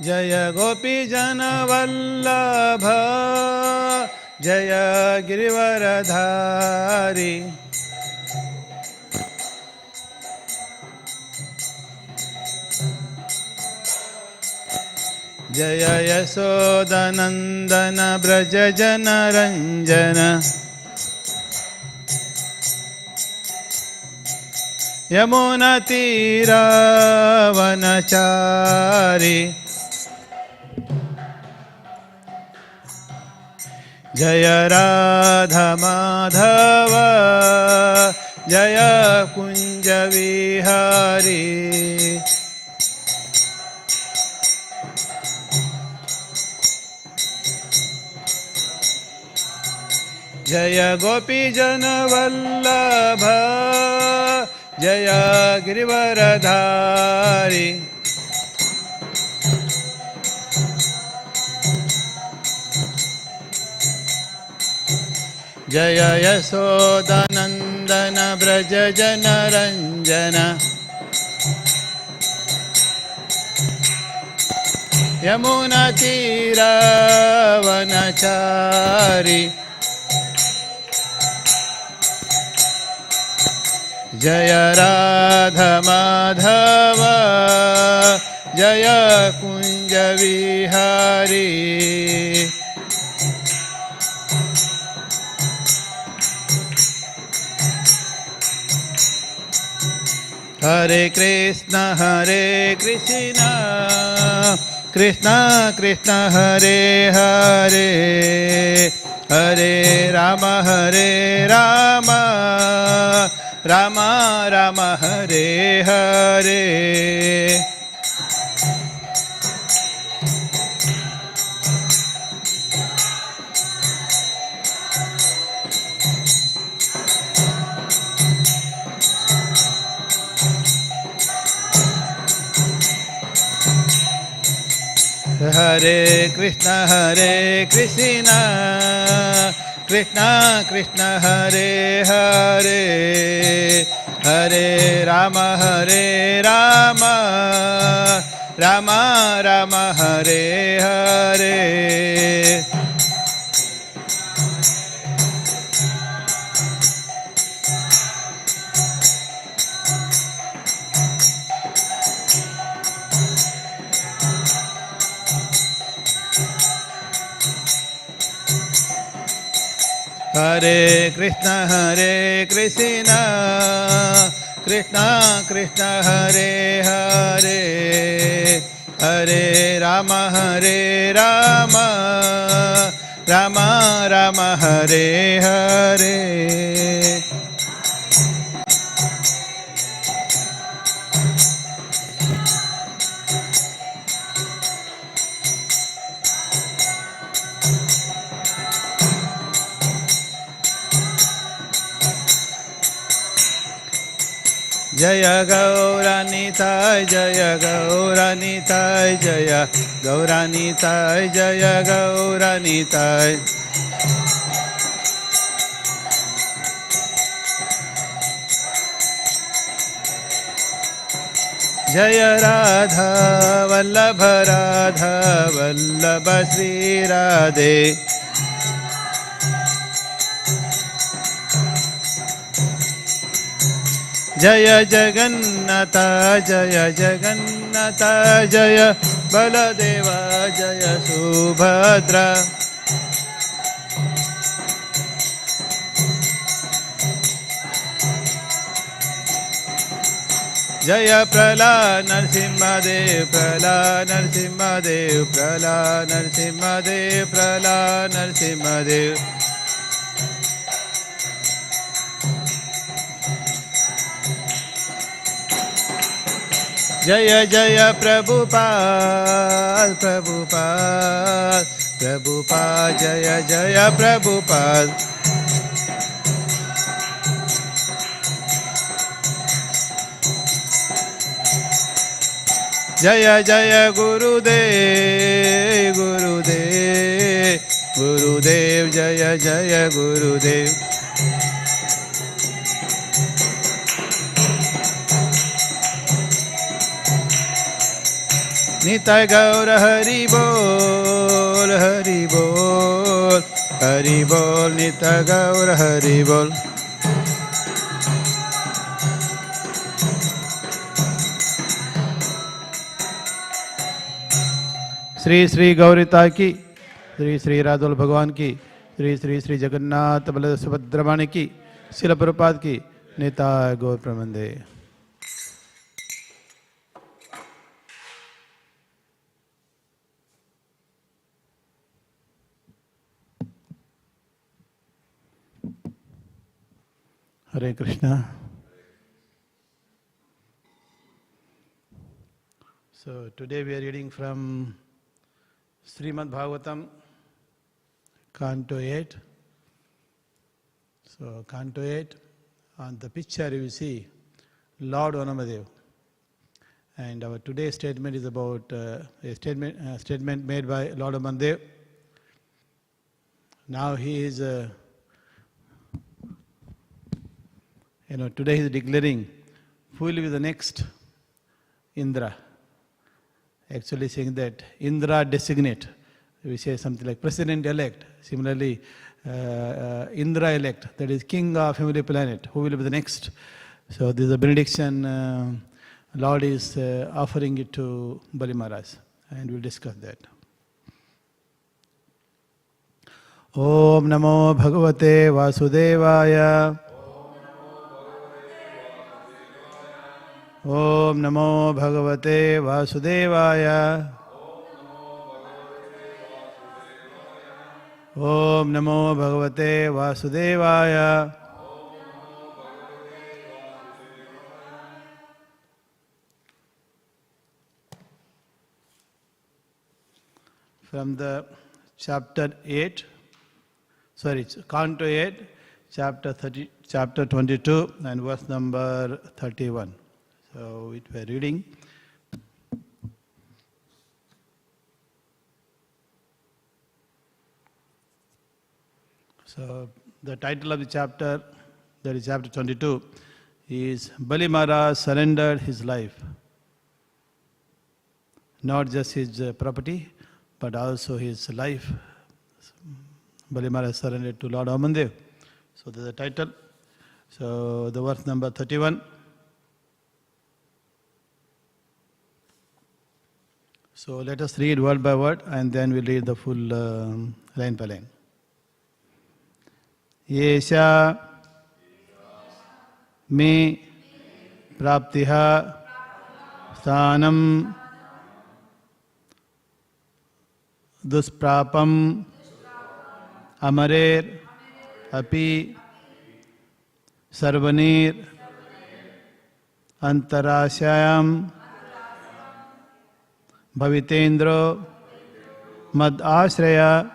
Jai Gopi Jan Vallabh Jai Girivardhari. Jai यशोदनंदन Braj Jan Ranjan. Yamuna तीरावनचारी। Jai Radha Madhav Jai Kunj Vihari. Jai Gopi Jan Vallabh Jai Girivardhari. Jai Yashodanandan Braj Jan Ranjan. Yamuna तीरावनचारी। Jai Radha Madhav Jai Kunj Vihari. Hare Krishna Krishna Krishna Hare Hare Hare Ram Ram Ram Hare Hare. Hare Krishna Krishna Krishna Hare Hare Hare Ram Ram Ram Hare Hare. Hare Krishna Krishna Krishna Hare Hare Hare Ram Ram Ram Hare Hare. Jai Gaura Nitai Jai Gaura Nitai Jai Gaura Nitai Jai Gaura Nitai. Jai Radha Vallabh Shri Radhe. Jai Jagannath Jai Baldeva Jai Subhadra. Jai Prahlad Narasimhadeva Prahlad Narasimhadeva Prahlad Narasimhadeva Prahlad Narasimhadeva. Jai Jai Prabhupada Prabhupada Prabhupada Jai Jai Prabhupada. Jai Jai Gurudev Gurudev Gurudev Jai Jai Gurudev. Nitai Gaura Hari Bol, Hari Bol, Hari Bol, Nitai Gaura Hari Bol. Sri Sri Gaurita ki, Sri Sri Radhul Bhagwan ki, Sri Sri Sri Jagannath Balada Subhadramani ki, Srila Prabhupada ki, Nitai Gaur Pramande. Hare Krishna. So today we are reading from Śrīmad Bhāgavatam, Canto 8. So Canto 8, on the picture you see Lord Onamadev. And our today's statement is about a statement made by Lord Onamadev. Now he is, today he is declaring who will be the next Indra. Actually saying that Indra designate, we say something like president-elect. Similarly, Indra-elect, that is king of heavenly planet, who will be the next. So this is a benediction Lord is offering it to Bali Maharaj, and we'll discuss that. Om Namo Bhagavate Vasudevaya. Om Namo Bhagavate Vasudevaya. Om Namo Bhagavate Vasudevaya. From the chapter 8, Canto 8, chapter 22 and verse number 31. So we were reading. So the title of the chapter, that is chapter 22, is Bali Maharaj surrendered his life. Not just his property, but also his life. Bali Maharaj surrendered to Lord Amandev. So that's the title. So the verse number 31. So let us read word by word and then we'll read the full line by line. Yesha me praptiha sthanam dusprapam amarer api sarvanir antarashayam Bhavitendro Mad Ashraya.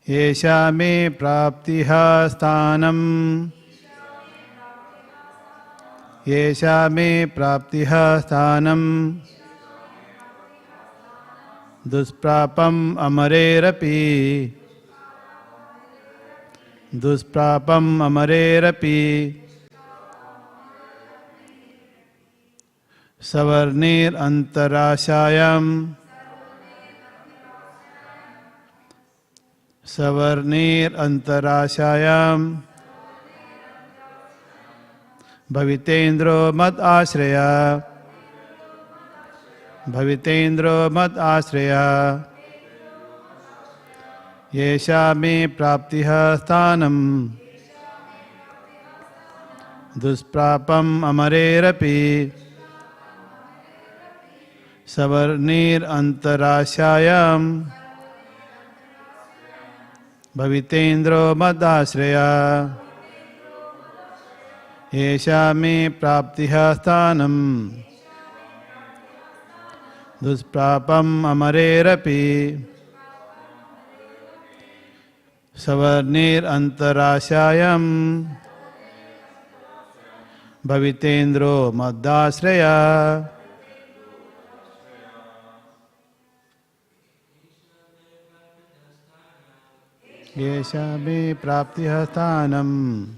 Yesha me praptiha sthanam. Yesha me praptiha sthanam. Dusprapam amarerapi. Dusprapam amarerapi. Savarnir antarashayam. Savarnir antarashayam. Bhavitendro mad ashraya. Bhavitendro mad ashraya. Yesha me praptiha sthanam. Dusprapam amarerapi. Savarnir antarashayam. Bhavitendro madashraya. Yesha me praptiha sthanam. Dusprapam amarerapi. Savarnir antarashayam. Bhavitendro madashraya. Yesha me praptiha sthanam.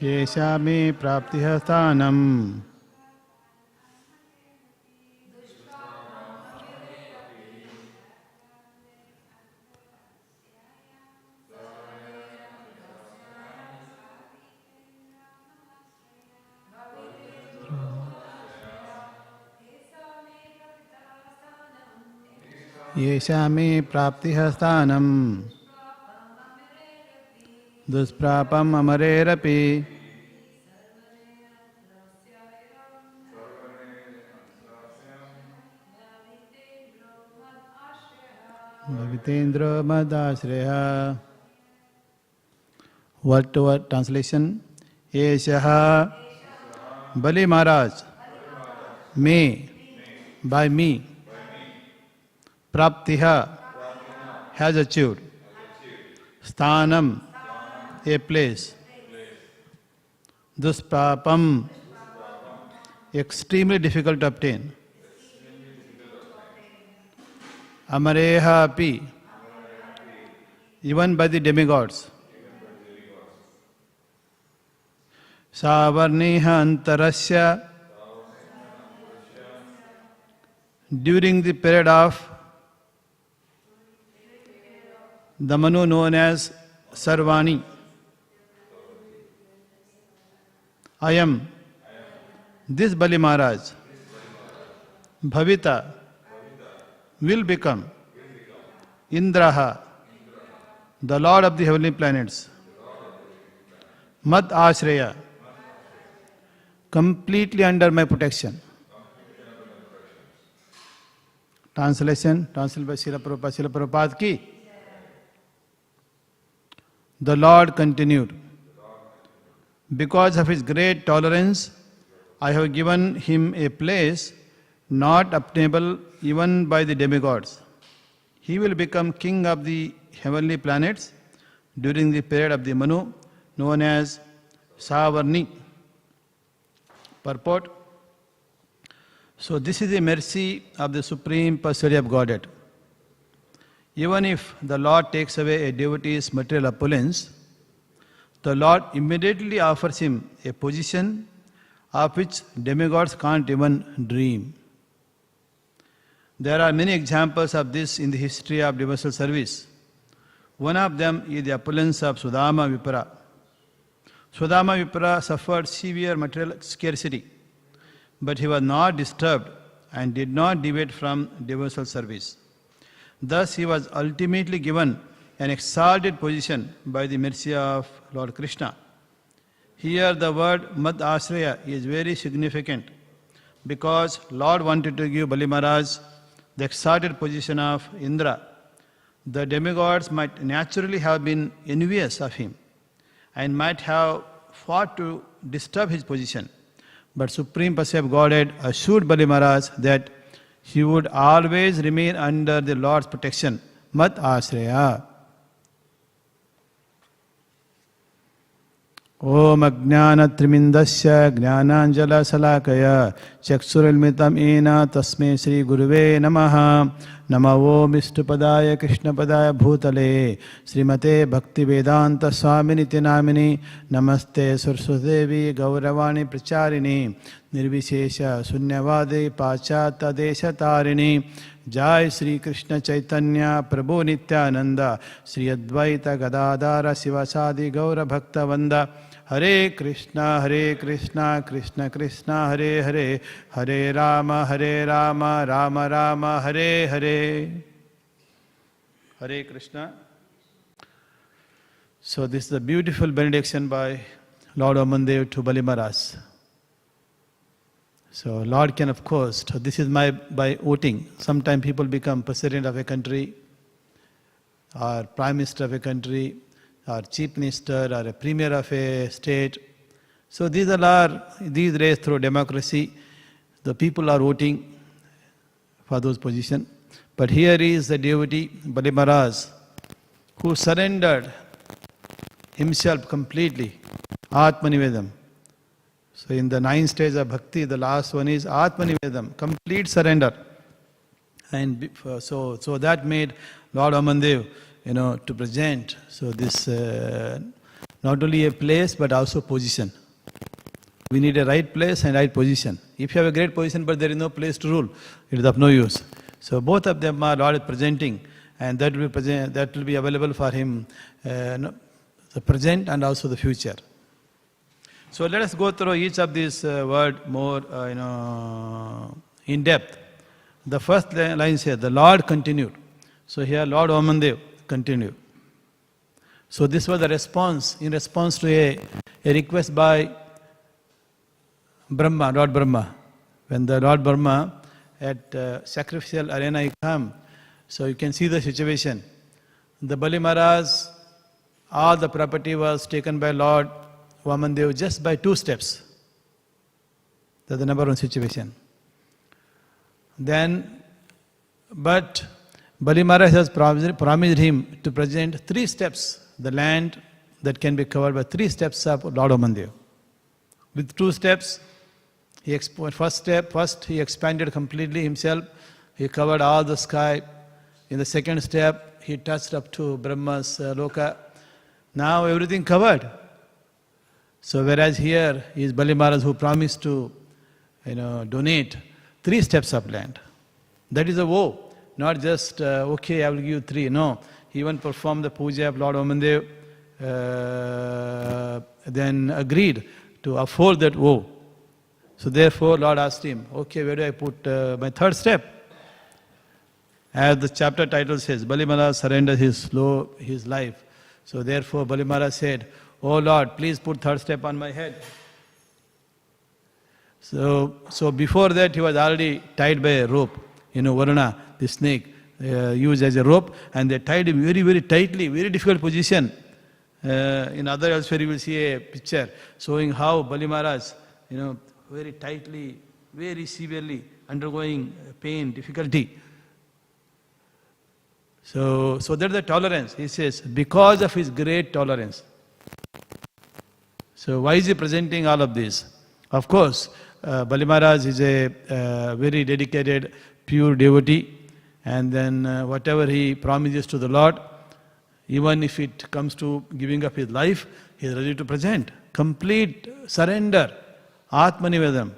Yesha me praptiha sthanam. Yesha me praptiha sthanam. Dusprapam amarerapi. Bhaktivendra madashraya. Word to word translation. Yeshaha Bali Maharaj may by me Praptiha has achieved Sthanam a place Dusprapam extremely difficult to obtain Amareha api even by the demigods Savarniha antarasya during the period of the Manu known as Sarvani. I am this Bali Maharaj. Bhavita will become Indraha, the Lord of the heavenly planets. Mad Ashraya, completely under my protection. Translation by Srila Prabhupada ki. The Lord continued, because of his great tolerance, I have given him a place not obtainable even by the demigods. He will become king of the heavenly planets during the period of the Manu, known as Savarni. Purport. So this is the mercy of the Supreme Personality of Godhead. Even if the Lord takes away a devotee's material opulence, the Lord immediately offers him a position of which demigods can't even dream. There are many examples of this in the history of devotional service. One of them is the opulence of Sudama Vipra. Sudama Vipra suffered severe material scarcity, but he was not disturbed and did not deviate from devotional service. Thus he was ultimately given an exalted position by the mercy of Lord Krishna. Here the word Mad Ashraya is very significant because Lord wanted to give Bali Maharaj the exalted position of Indra. The demigods might naturally have been envious of him and might have fought to disturb his position. But Supreme Personality of Godhead assured Bali Maharaj that he would always remain under the Lord's protection. Mat Ashraya. Om Ajnana Trimindasya Jnananjala Salakaya Chaksuralmitam Ena Tasme Sri Guruve Namaha Namo Vishnupadaya Krishnapadaya Bhutale Srimate Bhaktivedanta Swami Namini Namaste Saraswati Gauravani Pracharini Nirvishesha Sunyavade Pachata Desha Tarini Jai Sri Krishna Chaitanya Prabhu Nityananda Sri Advaita Gadadara Sivasadi Gaura Bhakta Vanda Hare Krishna Krishna Krishna Hare Hare Hare Rama Rama Rama Hare Hare. Hare Krishna. So this is a beautiful benediction by Lord Amandev to Bali Maharaj. So Lord can, of course, so this is by voting. Sometimes people become president of a country or prime minister of a country or chief minister or a premier of a state. So these raised through democracy. The people are voting for those positions. But here is the devotee, Bali Maharaj, who surrendered himself completely, Atmanivedam. So in the 9 stages of bhakti, the last one is Atmanivedam, complete surrender. And so that made Lord Amandev to present. So this not only a place but also position. We need a right place and right position. If you have a great position but there is no place to rule, it is of no use. So both of them are Lord is presenting, and that will be available for him, the present and also the future. So let us go through each of these words more, in depth. The first line says, the Lord continued. So here Lord Vamandev continued. So this was the response, in response to a request by Brahma, Lord Brahma. When the Lord Brahma at sacrificial arena he come, so you can see the situation. The Bali Maharaj, all the property was taken by Lord Vamandev just by 2 steps. That's the number one situation. Then, but Bali Maharaj has promised him to present 3 steps, the land that can be covered by 3 steps of Lord Vamandev. With 2 steps, first he expanded completely himself, he covered all the sky. In the second step, he touched up to Brahma's loka. Now everything covered. So whereas here is Bali Maharaj who promised to donate 3 steps of land. That is a vow, not just okay I will give you 3. No, he even performed the puja of Lord Vamandev, then agreed to uphold that vow. So therefore Lord asked him, okay, where do I put my 3rd step? As the chapter title says, Bali Maharaj surrendered his life. So therefore Bali Maharaj said, oh Lord, please put 3rd step on my head. So before that he was already tied by a rope. Varuna, the snake, used as a rope, and they tied him very, very tightly, very difficult position. In other elsewhere you will see a picture showing how Bali Maharaj, very tightly, very severely undergoing pain, difficulty. So that's the tolerance. He says, because of his great tolerance. So why is he presenting all of this? Of course, Bali Maharaj is a very dedicated, pure devotee, and then whatever he promises to the Lord, even if it comes to giving up his life, he is ready to present. Complete surrender, Atmanivedam,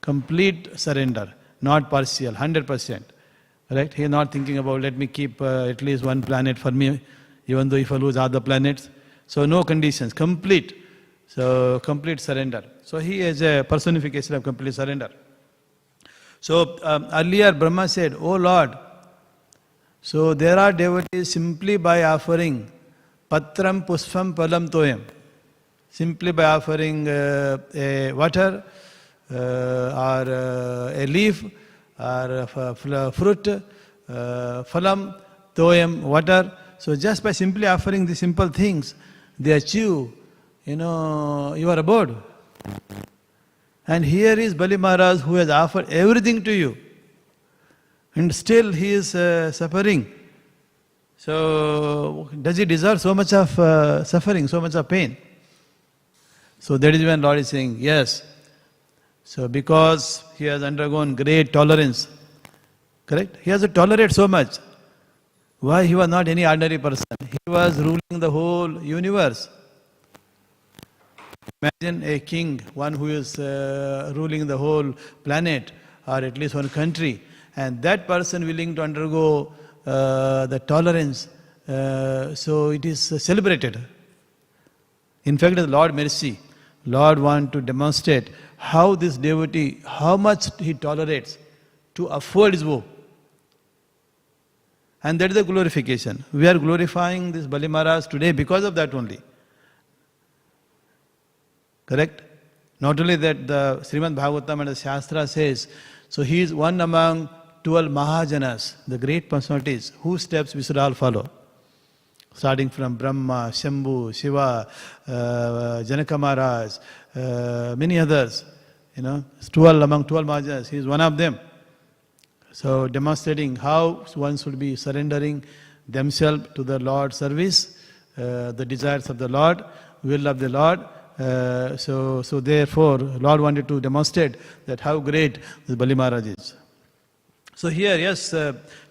complete surrender, not partial, 100%. Right? He is not thinking about, let me keep at least 1 planet for me, even though if I lose other planets. So no conditions, complete. So complete surrender. So he is a personification of complete surrender. So earlier Brahma said, oh Lord, so there are devotees simply by offering patram pushpam palam toyam, simply by offering a water or a leaf or fruit, phalam, toyam, water. So just by simply offering the simple things, they achieve, your abode. And here is Bali Maharaj who has offered everything to you, and still he is suffering. So does he deserve so much of suffering, so much of pain? So that is when Lord is saying, yes. So because he has undergone great tolerance, correct? He has to tolerate so much. Why? He was not any ordinary person. He was ruling the whole universe. Imagine a king, one who is ruling the whole planet, or at least one country, and that person willing to undergo the tolerance, so it is celebrated. In fact, the Lord mercy, Lord want to demonstrate how this devotee, how much he tolerates to afford his woe. And that is the glorification. We are glorifying this Bali Maharaj today because of that only. Correct? Not only that, the Śrīmad Bhāgavatam and the Shastra says, so he is one among 12 Mahajanas, the great personalities, whose steps we should all follow. Starting from Brahma, Shambhu, Shiva, Janaka Maharaj, many others, 12 among 12 Mahajanas, he is one of them. So demonstrating how one should be surrendering themselves to the Lord's service, the desires of the Lord, will of the Lord. So therefore, Lord wanted to demonstrate that how great this Bali Maharaj is. So here, yes,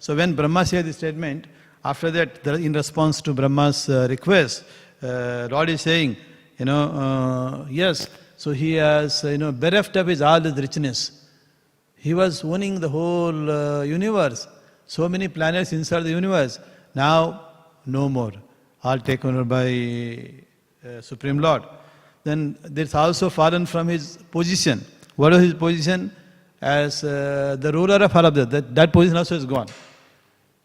so when Brahma said this statement, after that, in response to Brahma's request, Lord is saying, yes, so he has, bereft of his all his richness. He was owning the whole universe, so many planets inside the universe. Now, no more. All taken over by Supreme Lord. Then there's also fallen from his position. What was his position? As the ruler of all of that position also is gone.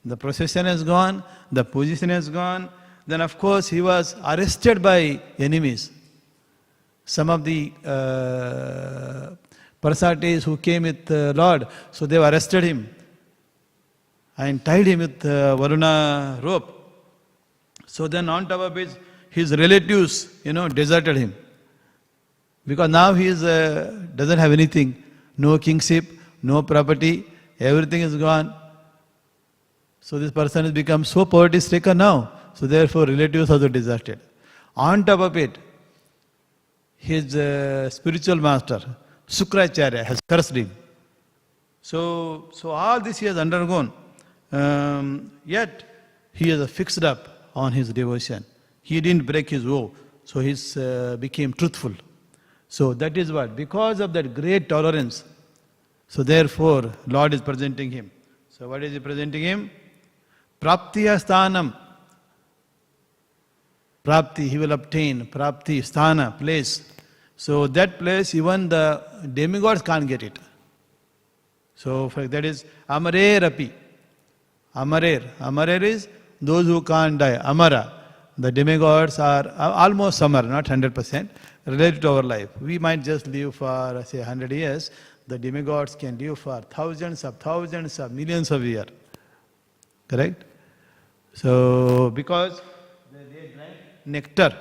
The procession has gone, the position has gone. Then of course he was arrested by enemies. Some of the Parasatis who came with Lord, so they arrested him and tied him with Varuna rope. So then on top of it, his relatives, deserted him. Because now he doesn't have anything. No kingship, no property, everything is gone. So this person has become so poverty-stricken now. So therefore relatives also deserted. On top of it, his spiritual master, Śrīmad has cursed him. So all this he has undergone. Yet he has fixed up on his devotion. He didn't break his vow. So he became truthful. So that is what? Because of that great tolerance. So therefore, Lord is presenting him. So what is he presenting him? Praptiya sthanam. Prapti, he will obtain. Prapti, sthana, place. So that place, even the demigods can't get it. So that is Amarer api. Amarer. Amarer is those who can't die. Amara. The demigods are almost summer, not 100%, related to our life. We might just live for, say, 100 years. The demigods can live for thousands of millions of years. Correct? So, because they drank nectar,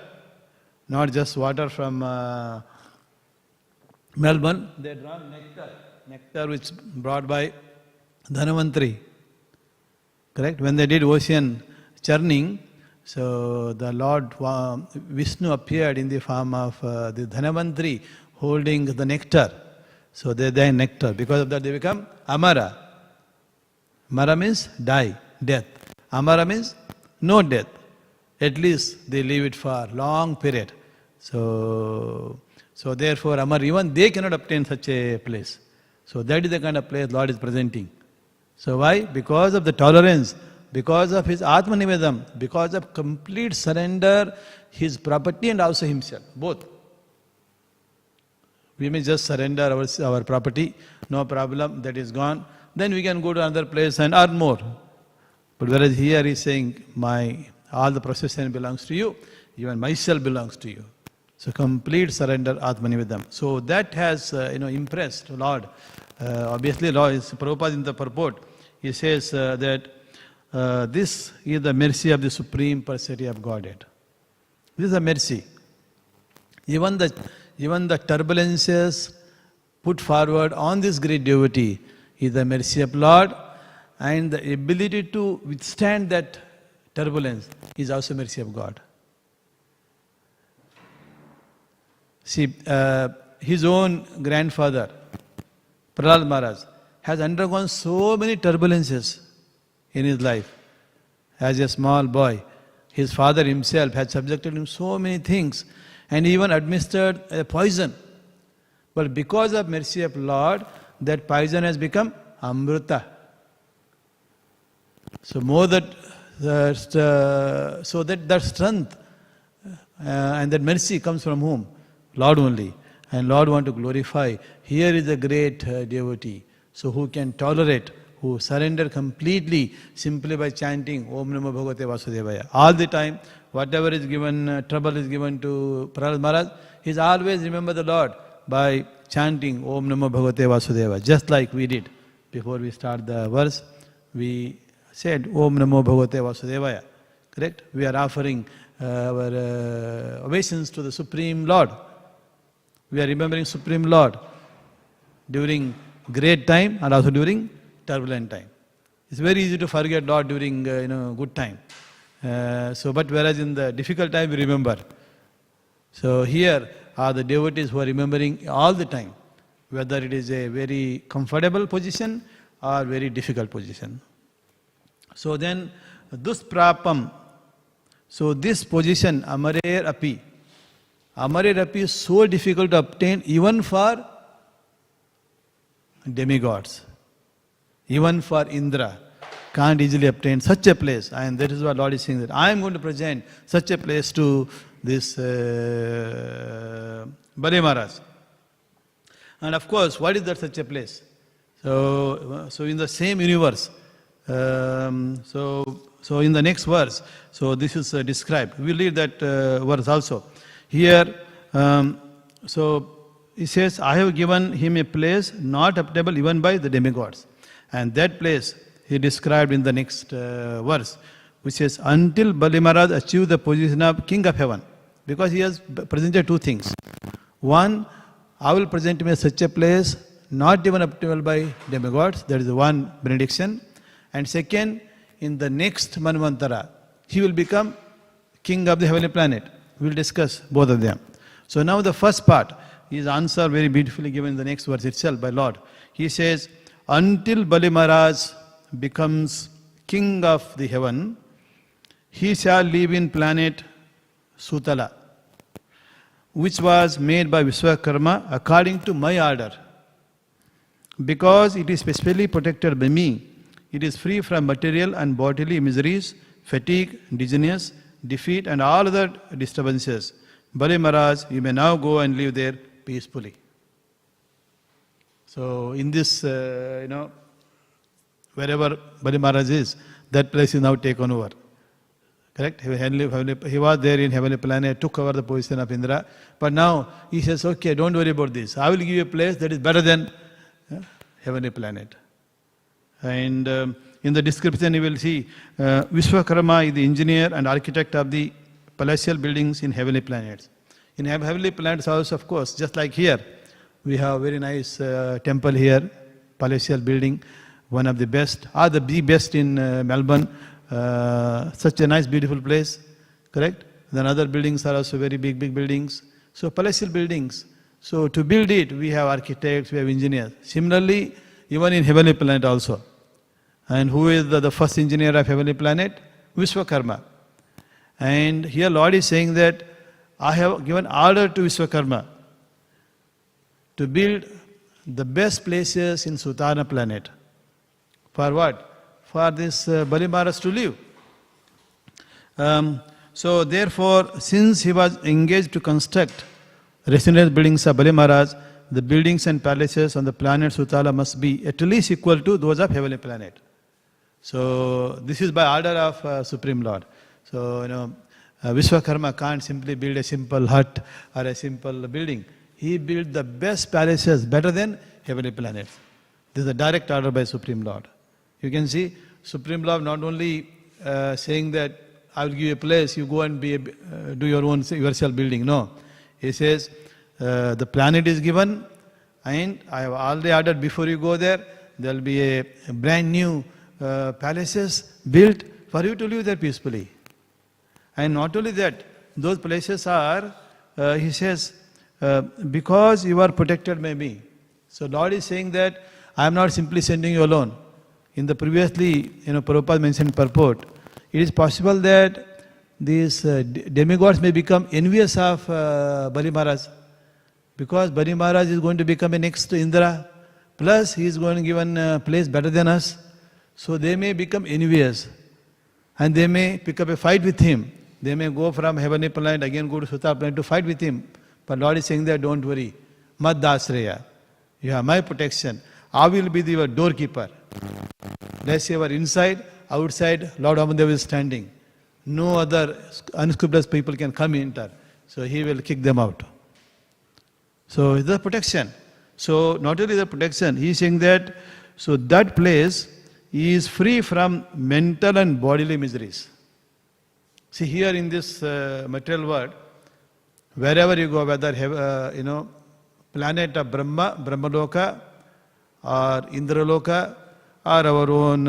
not just water from Melbourne, they drank nectar. Nectar which brought by Dhanavantri. Correct? When they did ocean churning, so the Lord Vishnu appeared in the form of the Dhanavantri holding the nectar. So they drank nectar. Because of that they become Amara. Amara means die, death. Amara means no death. At least they live it for long period. So therefore Amar, even they cannot obtain such a place. So that is the kind of place Lord is presenting. So why? Because of the tolerance, because of his Atmanivedam, because of complete surrender, his property and also himself, both. We may just surrender our property, no problem, that is gone. Then we can go to another place and earn more. But whereas here he is saying, all the possession belongs to you, even myself belongs to you. So complete surrender, Atmanivedam. So that has impressed Lord. Obviously, Lord is Prabhupada in the purport. He says that this is the mercy of the Supreme Personality of Godhead. This is a mercy. Even the turbulences put forward on this great devotee is the mercy of Lord, and the ability to withstand that turbulence is also mercy of God. See, his own grandfather, Prahlad Maharaj, has undergone so many turbulences in his life. As a small boy, his father himself had subjected him so many things and even administered a poison. But because of mercy of Lord, that poison has become Amrita. So more that strength and that mercy comes from whom? Lord only. And Lord want to glorify. Here is a great devotee. So who can tolerate, who surrender completely simply by chanting Om Namo Bhagavate Vasudevaya. All the time, whatever is given, trouble is given to Prahlad Maharaj, he is always remember the Lord by chanting Om Namo Bhagavate Vasudevaya. Just like we did before we start the verse, we said Om Namo Bhagavate Vasudevaya. Correct? We are offering our obeisance to the Supreme Lord. We are remembering Supreme Lord during great time and also during turbulent time. It's very easy to forget Lord during good time. But whereas in the difficult time we remember. So here are the devotees who are remembering all the time, whether it is a very comfortable position or very difficult position. So then Dusprapam. So this position, Amarer Api. Amarer Api is so difficult to obtain even for demigods. Even for Indra. Can't easily obtain such a place. And that is what Lord is saying, that I am going to present such a place to this Bali Maharaj. And of course, what is that such a place? So in the same universe, so in the next verse, so this is described. We'll read that verse also. Here, so he says, I have given him a place not obtainable even by the demigods. And that place he described in the next verse, which says, until Bali Maharaj achieved the position of king of heaven. Because he has presented two things. One, I will present him as such a place not even obtainable by demigods. That is one benediction. And second, in the next Manvantara, he will become king of the heavenly planet. We will discuss both of them. So now the first part is answered very beautifully given in the next verse itself by Lord. He says, until Bali Maharaj becomes king of the heaven, he shall live in planet Sutala, which was made by Vishwakarma according to my order. Because it is specially protected by me, it is free from material and bodily miseries, fatigue, dizziness, defeat and all other disturbances. Bali Maharaj, you may now go and live there peacefully. So in this, wherever Bali Maharaj is, that place is now taken over. Correct? He was there in heavenly planet, took over the position of Indra. But now he says, okay, don't worry about this. I will give you a place that is better than heavenly planet. And in the description you will see, Vishwakarma is the engineer and architect of the palatial buildings in heavenly planets. In heavenly planets also, of course, just like here, we have very nice temple here, palatial building, one of the best, or the best in Melbourne. Such a nice, beautiful place, correct? Then other buildings are also very big buildings. So palatial buildings. So to build it, we have architects, we have engineers. Similarly, even in heavenly planet also. And who is the first engineer of heavenly planet? Vishwakarma. And here Lord is saying that I have given order to Vishwakarma to build the best places in Sutana planet. For what? For this Bali Maharaj to live. So therefore, since he was engaged to construct residence buildings of Bali Maharaj, the buildings and palaces on the planet Sutala must be at least equal to those of heavenly planet. So this is by order of Supreme Lord. So Vishwakarma can't simply build a simple hut or a simple building. He built the best palaces, better than heavenly planets. This is a direct order by Supreme Lord. You can see Supreme Lord not only saying that I will give you a place, you go and do your own yourself building. No. He says the planet is given and I have already ordered before you go there, there will be a brand new palaces built for you to live there peacefully. And not only that, those places are, he says, because you are protected by me. So Lord is saying that I am not simply sending you alone. In the previously, Prabhupada mentioned purport, it is possible that these demigods may become envious of Bali Maharaj. Because Bali Maharaj is going to become a next to Indra, plus he is going to give a place better than us. So they may become envious and they may pick up a fight with him. They may go from heavenly planet, again go to Sutala planet to fight with him. But Lord is saying that don't worry. Mad Dasraya. You have my protection. I will be your doorkeeper. Let's say you are inside, outside, Lord Amadeva is standing. No other unscrupulous people can come enter. So he will kick them out. So it's the protection. So not only the protection, he is saying that, so that place is free from mental and bodily miseries. See here in this material world, wherever you go, whether planet of Brahma, Brahmaloka, or Indraloka, or our own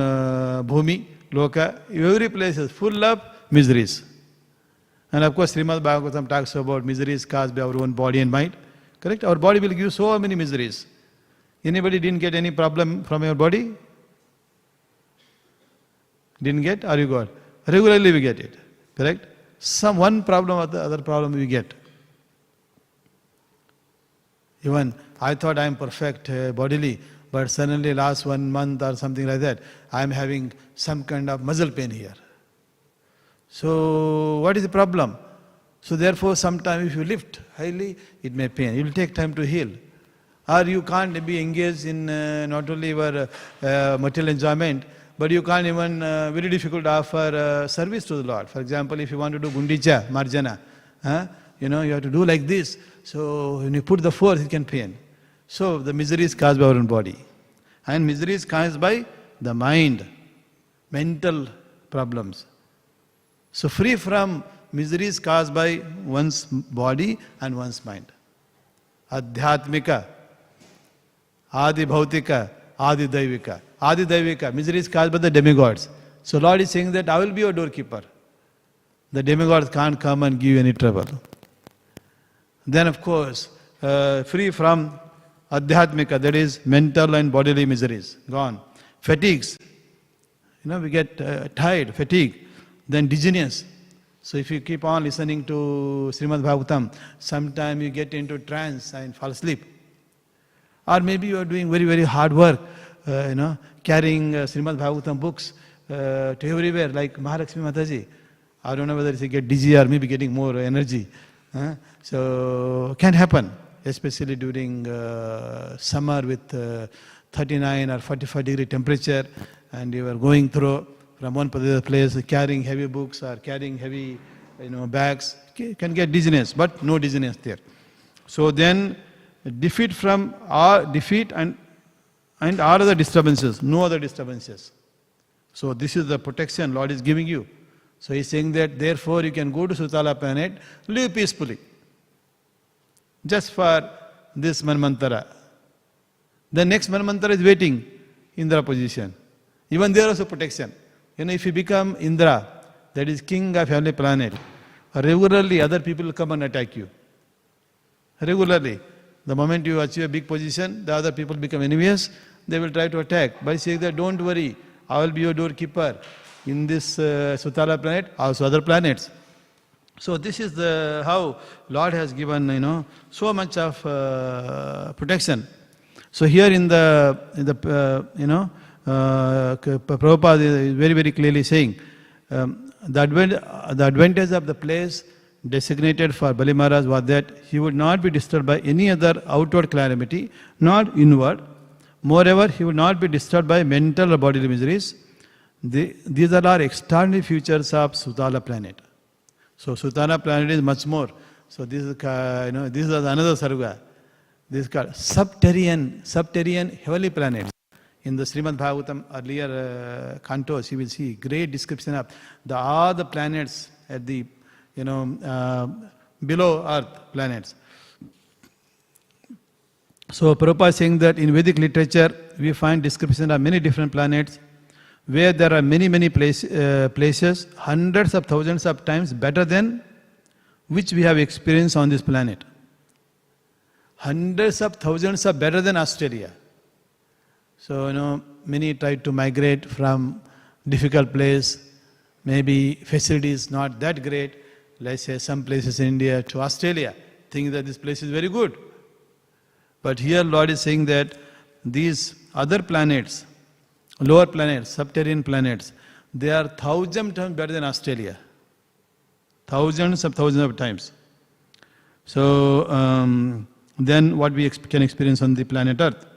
Bhumi, Loka, every place is full of miseries. And of course, Śrīmad Bhāgavatam talks about miseries caused by our own body and mind. Correct? Our body will give so many miseries. Anybody didn't get any problem from your body? Didn't get? Or you got? Regularly we get it. Correct? One problem or the other problem we get. Even I thought I am perfect bodily, but suddenly last 1 month or something like that, I am having some kind of muscle pain here. So what is the problem? So therefore, sometimes if you lift highly, it may pain. It will take time to heal. Or you can't be engaged in not only your material enjoyment, but you can't even, very difficult to offer service to the Lord. For example, if you want to do Gundicha, Marjana, you have to do like this. So when you put the force, it can pain. So the misery is caused by our own body. And misery is caused by the mind, mental problems. So free from misery is caused by one's body and one's mind. Adhyatmika, Adi Bhautika, Adi Daivika. Adi Daivika, misery is caused by the demigods. So Lord is saying that I will be your doorkeeper. The demigods can't come and give you any trouble. Then of course, free from Adhyatmika, that is mental and bodily miseries, gone. Fatigues, we get tired, fatigue. Then dizziness. So if you keep on listening to Śrīmad Bhāgavatam, sometime you get into trance and fall asleep. Or maybe you are doing very, very hard work, carrying Śrīmad Bhāgavatam books to everywhere, like Mahalakshmi Mataji. I don't know whether you get dizzy or maybe getting more energy. So can happen, especially during summer with 39 or 45 degree temperature, and you are going through from one particular place, carrying heavy books or carrying heavy bags, can get dizziness, but no dizziness there. So then defeat and all other disturbances, no other disturbances. So this is the protection Lord is giving you. So He is saying that therefore you can go to Sutala planet, live peacefully. Just for this Manvantara. The next Manvantara is waiting, Indra position. Even there also protection. If you become Indra, that is king of heavenly planet, regularly other people will come and attack you. Regularly. The moment you achieve a big position, the other people become envious, they will try to attack. By saying that, don't worry, I will be your doorkeeper in this Sutala planet, also other planets. So this is how Lord has given, so much of protection. So here in the Prabhupada is very, very clearly saying the advantage of the place designated for Bali Maharaj was that he would not be disturbed by any other outward calamity, not inward. Moreover, he would not be disturbed by mental or bodily miseries. These are our extraordinary features of Sutala planet. So Sutala planet is much more. So this is this is another sarga. This is called subterranean heavenly planets. In the Śrīmad Bhāgavatam earlier cantos, you will see great description of all the planets at the below Earth planets. So Prabhupada is saying that in Vedic literature we find description of many different planets where there are many places, hundreds of thousands of times better than which we have experienced on this planet. Hundreds of thousands of better than Australia. So, many try to migrate from difficult place, maybe facilities not that great, let's say some places in India to Australia, think that this place is very good. But here Lord is saying that these other planets, lower planets, subterranean planets, they are 1,000 times better than Australia. Thousands of times. So, then what we can experience on the planet Earth.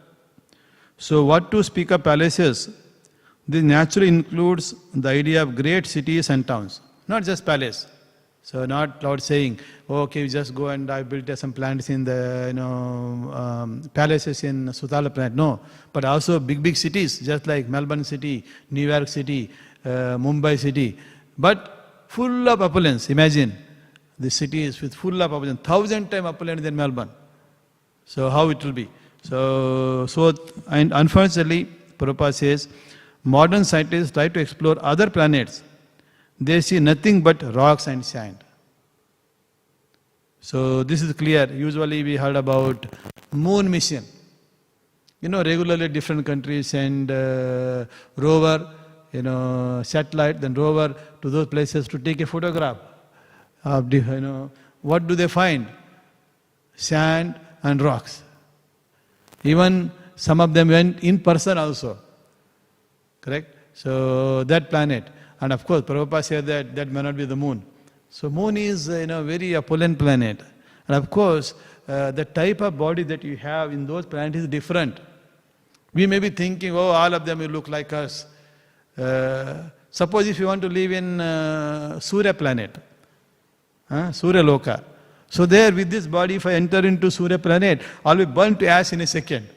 So what to speak of palaces? This naturally includes the idea of great cities and towns, not just palace. So not Lord saying, okay, you just go and I built some plants in the palaces in Sutala planet. No, but also big cities, just like Melbourne city, New York city, Mumbai city, but full of opulence. Imagine the cities with full of opulence, 1,000 times opulent than Melbourne. So how it will be? So and unfortunately, Prabhupada says, modern scientists try to explore other planets. They see nothing but rocks and sand. So this is clear. Usually we heard about moon mission. Regularly different countries send rover, satellite, then rover to those places to take a photograph of the, what do they find? Sand and rocks. Even some of them went in person also. Correct? So that planet. And of course, Prabhupada said that may not be the moon. So moon is very opulent planet. And of course, the type of body that you have in those planets is different. We may be thinking, oh, all of them will look like us. Suppose if you want to live in Surya planet, Surya Loka. So there with this body, if I enter into Surya planet, I'll be burnt to ash in a second.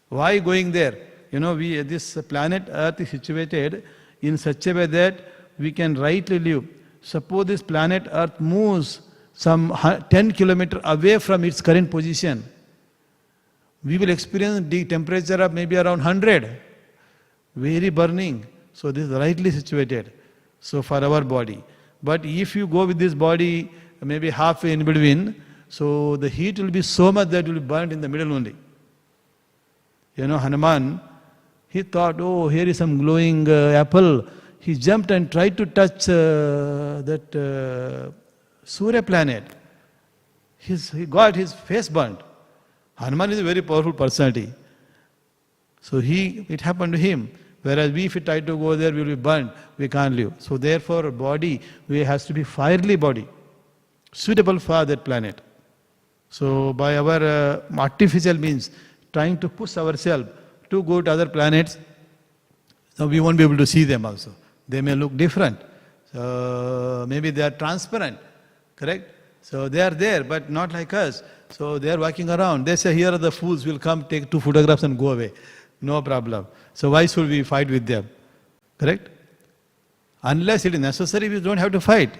Why going there? This planet Earth is situated in such a way that we can rightly live. Suppose this planet Earth moves some 10 kilometers away from its current position, we will experience the temperature of maybe around 100. Very burning. So this is rightly situated. So for our body. But if you go with this body maybe halfway in between, so the heat will be so much that it will be burnt in the middle only. Hanuman, he thought, oh, here is some glowing apple. He jumped and tried to touch that Surya planet. He got his face burnt. Hanuman is a very powerful personality. So it happened to him. Whereas we, if we try to go there, we will be burnt. We can't live. So therefore, body has to be fiery body, suitable for that planet. So by our artificial means, trying to push ourselves to go to other planets, so we won't be able to see them also. They may look different. So maybe they are transparent, correct? So they are there, but not like us. So they are walking around. They say, here are the fools, will come, take 2 photographs and go away. No problem. So why should we fight with them? Correct? Unless it is necessary, we don't have to fight.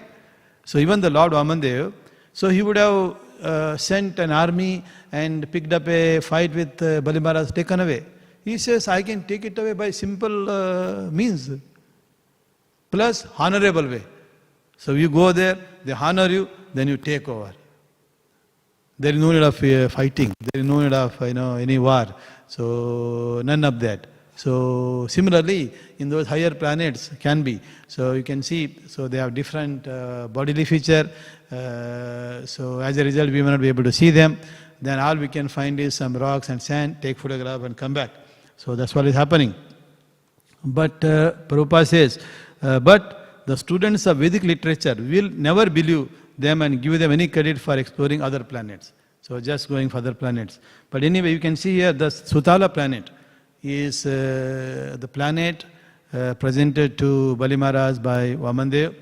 So even the Lord Vamandev, so he would have sent an army and picked up a fight with Bali Maharaj, taken away. He says, I can take it away by simple means, plus honorable way. So you go there, they honor you, then you take over. There is no need of fighting. There is no need of any war. So none of that. So similarly, in those higher planets can be. So you can see, so they have different bodily feature. So as a result, we may not be able to see them. Then all we can find is some rocks and sand, take photograph and come back. So that's what is happening. But Prabhupada says, but the students of Vedic literature will never believe them and give them any credit for exploring other planets. So just going for other planets. But anyway, you can see here the Sutala planet is the planet presented to Bali Maharaj by Vamandev.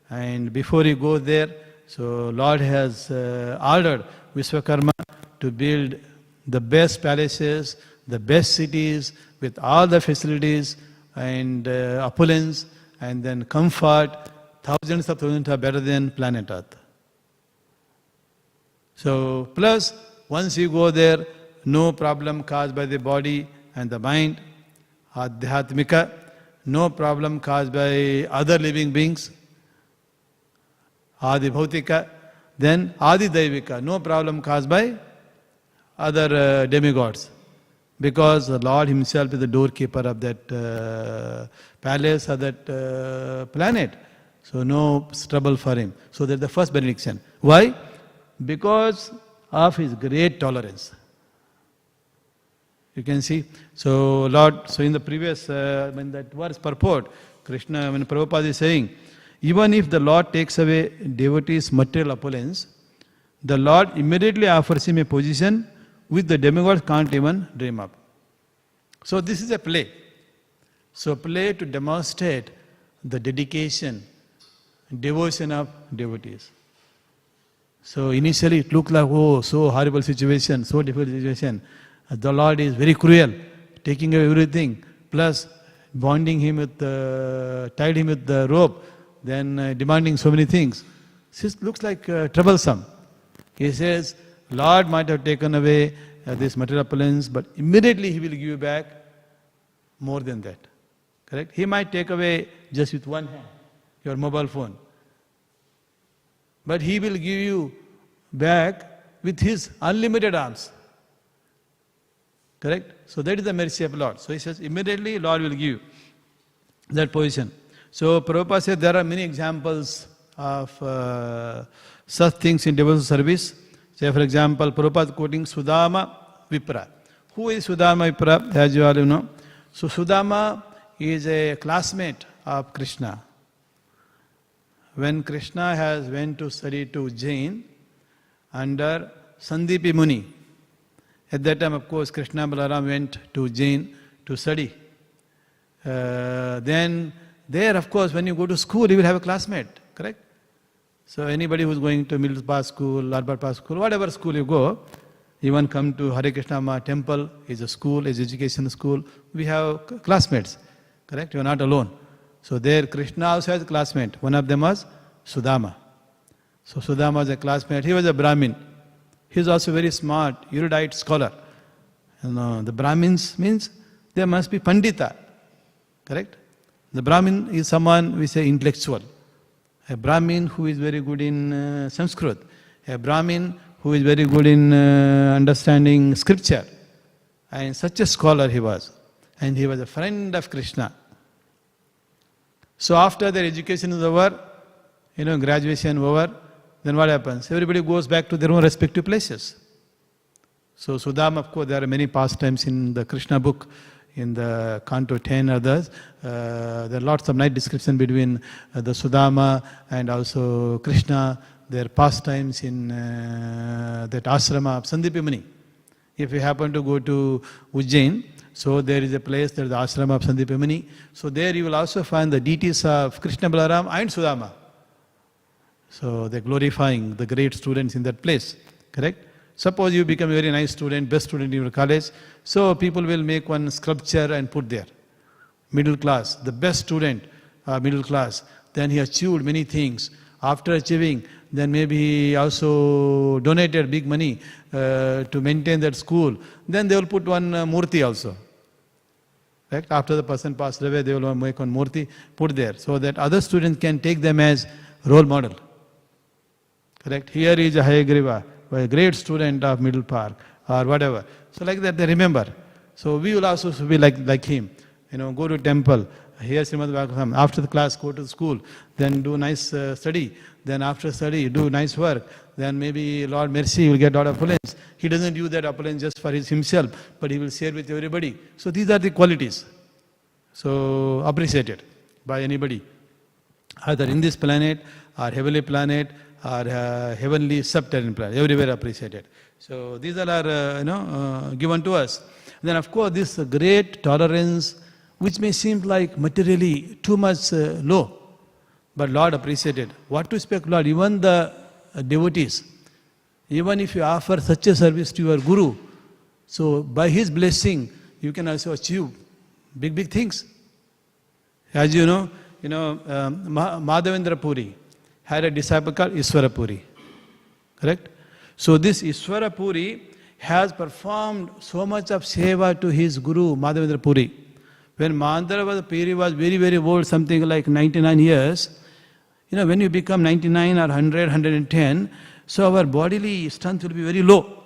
And before he goes there, so Lord has ordered Vishwakarma to build the best palaces, the best cities with all the facilities and opulence and then comfort. Thousands of thousands are better than planet Earth. So, plus, once you go there, no problem caused by the body and the mind, Adhyatmika, no problem caused by other living beings, Adi Bhautika, then Adi Daivika, no problem caused by other demigods. Because the Lord himself is the doorkeeper of that palace or that planet. So no trouble for him. So that's the first benediction. Why? Because of his great tolerance. You can see. So Lord, so in the previous, when that verse purport, Krishna, when Prabhupada is saying, even if the Lord takes away devotee's material opulence, the Lord immediately offers him a position which the demigods can't even dream of. So this is a play. So play to demonstrate the dedication, devotion of devotees. So initially it looked like, oh, so horrible situation, so difficult situation. The Lord is very cruel, taking away everything, plus bonding him with, tied him with the rope, then demanding so many things. This looks like troublesome. He says, Lord might have taken away this material opulence, but immediately he will give you back more than that. Correct? He might take away just with one hand, your mobile phone. But he will give you back with his unlimited arms. Correct? So that is the mercy of Lord. So he says, immediately Lord will give you. that position. So Prabhupada said there are many examples of such things in devotional service. Say for example, Prabhupada quoting Sudama Vipra. Who is Sudama Vipra? As you all know. So Sudama is a classmate of Krishna. When Krishna went to study to Jain under Sandipi Muni, at that time of course Krishna Balaram went to Jain to study. Then there of course when you go to school you will have a classmate, correct? So anybody who is going to middle pass school, upper pass school, whatever school you go, even come to Hare Krishna Ma temple, is a school, is education school, we have classmates, correct? You are not alone. So there Krishna also has a classmate. One of them was Sudama. So Sudama was a classmate. He was a Brahmin. He is also very smart, erudite scholar. The Brahmins means there must be Pandita, correct? The Brahmin is someone we say intellectual. A Brahmin who is very good in Sanskrit. A Brahmin who is very good in understanding scripture. And such a scholar he was. And he was a friend of Krishna. So after their education is over, graduation over, then what happens? Everybody goes back to their own respective places. So Sudama, of course, there are many pastimes in the Krishna book, in the Canto 10 others. There are lots of nice description between the Sudama and also Krishna, their pastimes in that ashrama of Sandipi Muni. If you happen to go to Ujjain, so there is a place, there is the ashrama of Sandipi Muni. So there you will also find the deities of Krishna Balaram and Sudama. So they are glorifying the great students in that place, correct? Suppose you become a very nice student, best student in your college, so people will make one sculpture and put there. Middle class, the best student, middle class, then he achieved many things. After achieving, then maybe he also donated big money to maintain that school. Then they will put one murti also. Right? After the person passed away, they will make one murti, put there, so that other students can take them as role model. Correct? Here is a Hayagriva, a great student of Middle Park or whatever. So like that they remember. So we will also be like him. Go to temple, hear Śrīmad Bhāgavatam. After the class, go to school. Then do nice study. Then after study, do nice work. Then maybe Lord mercy will get a lot of opulence. He doesn't use that opulence just for himself, but he will share with everybody. So these are the qualities. So appreciated by anybody, either in this planet or heavenly planet or heavenly subterranean planet, everywhere appreciated. So these all are given to us. Then of course this great tolerance, which may seem like materially too much low, but Lord appreciated. What to expect, Lord? Even the devotees, even if you offer such a service to your Guru, so by his blessing you can also achieve big things. As you know, Madhavendra Puri had a disciple called Ishvara Puri. Correct? So this Ishvara Puri has performed so much of seva to his Guru, Madhavendra Puri. When Madhavendra Puri was very old, something like 99 years, when you become 99 or 100, 110, so our bodily strength will be very low.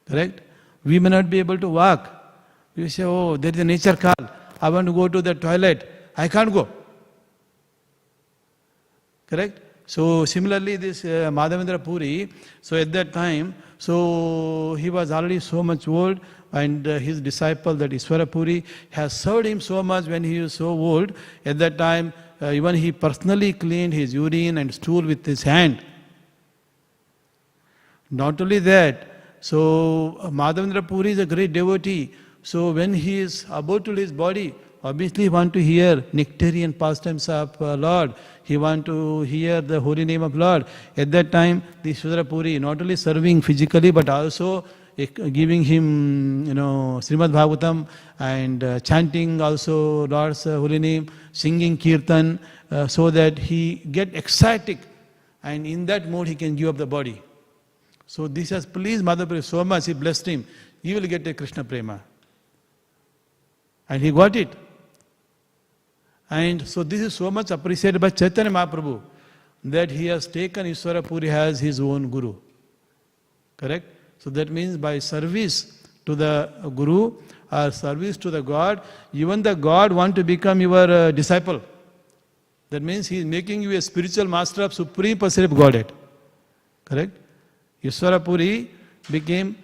Correct? We may not be able to walk. We say, oh, there is a nature call. I want to go to the toilet. I can't go. Correct? So similarly this Madhavendra Puri, so at that time, so he was already so much old, and his disciple, that Ishvara Puri, has served him so much when he was so old. At that time, even he personally cleaned his urine and stool with his hand. Not only that, so Madhavendra Puri is a great devotee. So when he is about to leave his body, obviously he wants to hear nectarian pastimes of Lord. He wants to hear the holy name of Lord. At that time, the Ishvara Puri not only serving physically but also giving him, Śrīmad Bhāgavatam and chanting also Lord's holy name, singing kirtan, so that he get ecstatic, and in that mode he can give up the body. So this has pleased Madhavendra so much, he blessed him. He will get a Krishna prema. And he got it. And so this is so much appreciated by Chaitanya Mahaprabhu, that he has taken Ishvara Puri as his own Guru. Correct? So that means by service to the Guru or service to the God, even the God want to become your disciple. That means he is making you a spiritual master of Supreme Personality of Godhead. Correct? Ishvara Puri became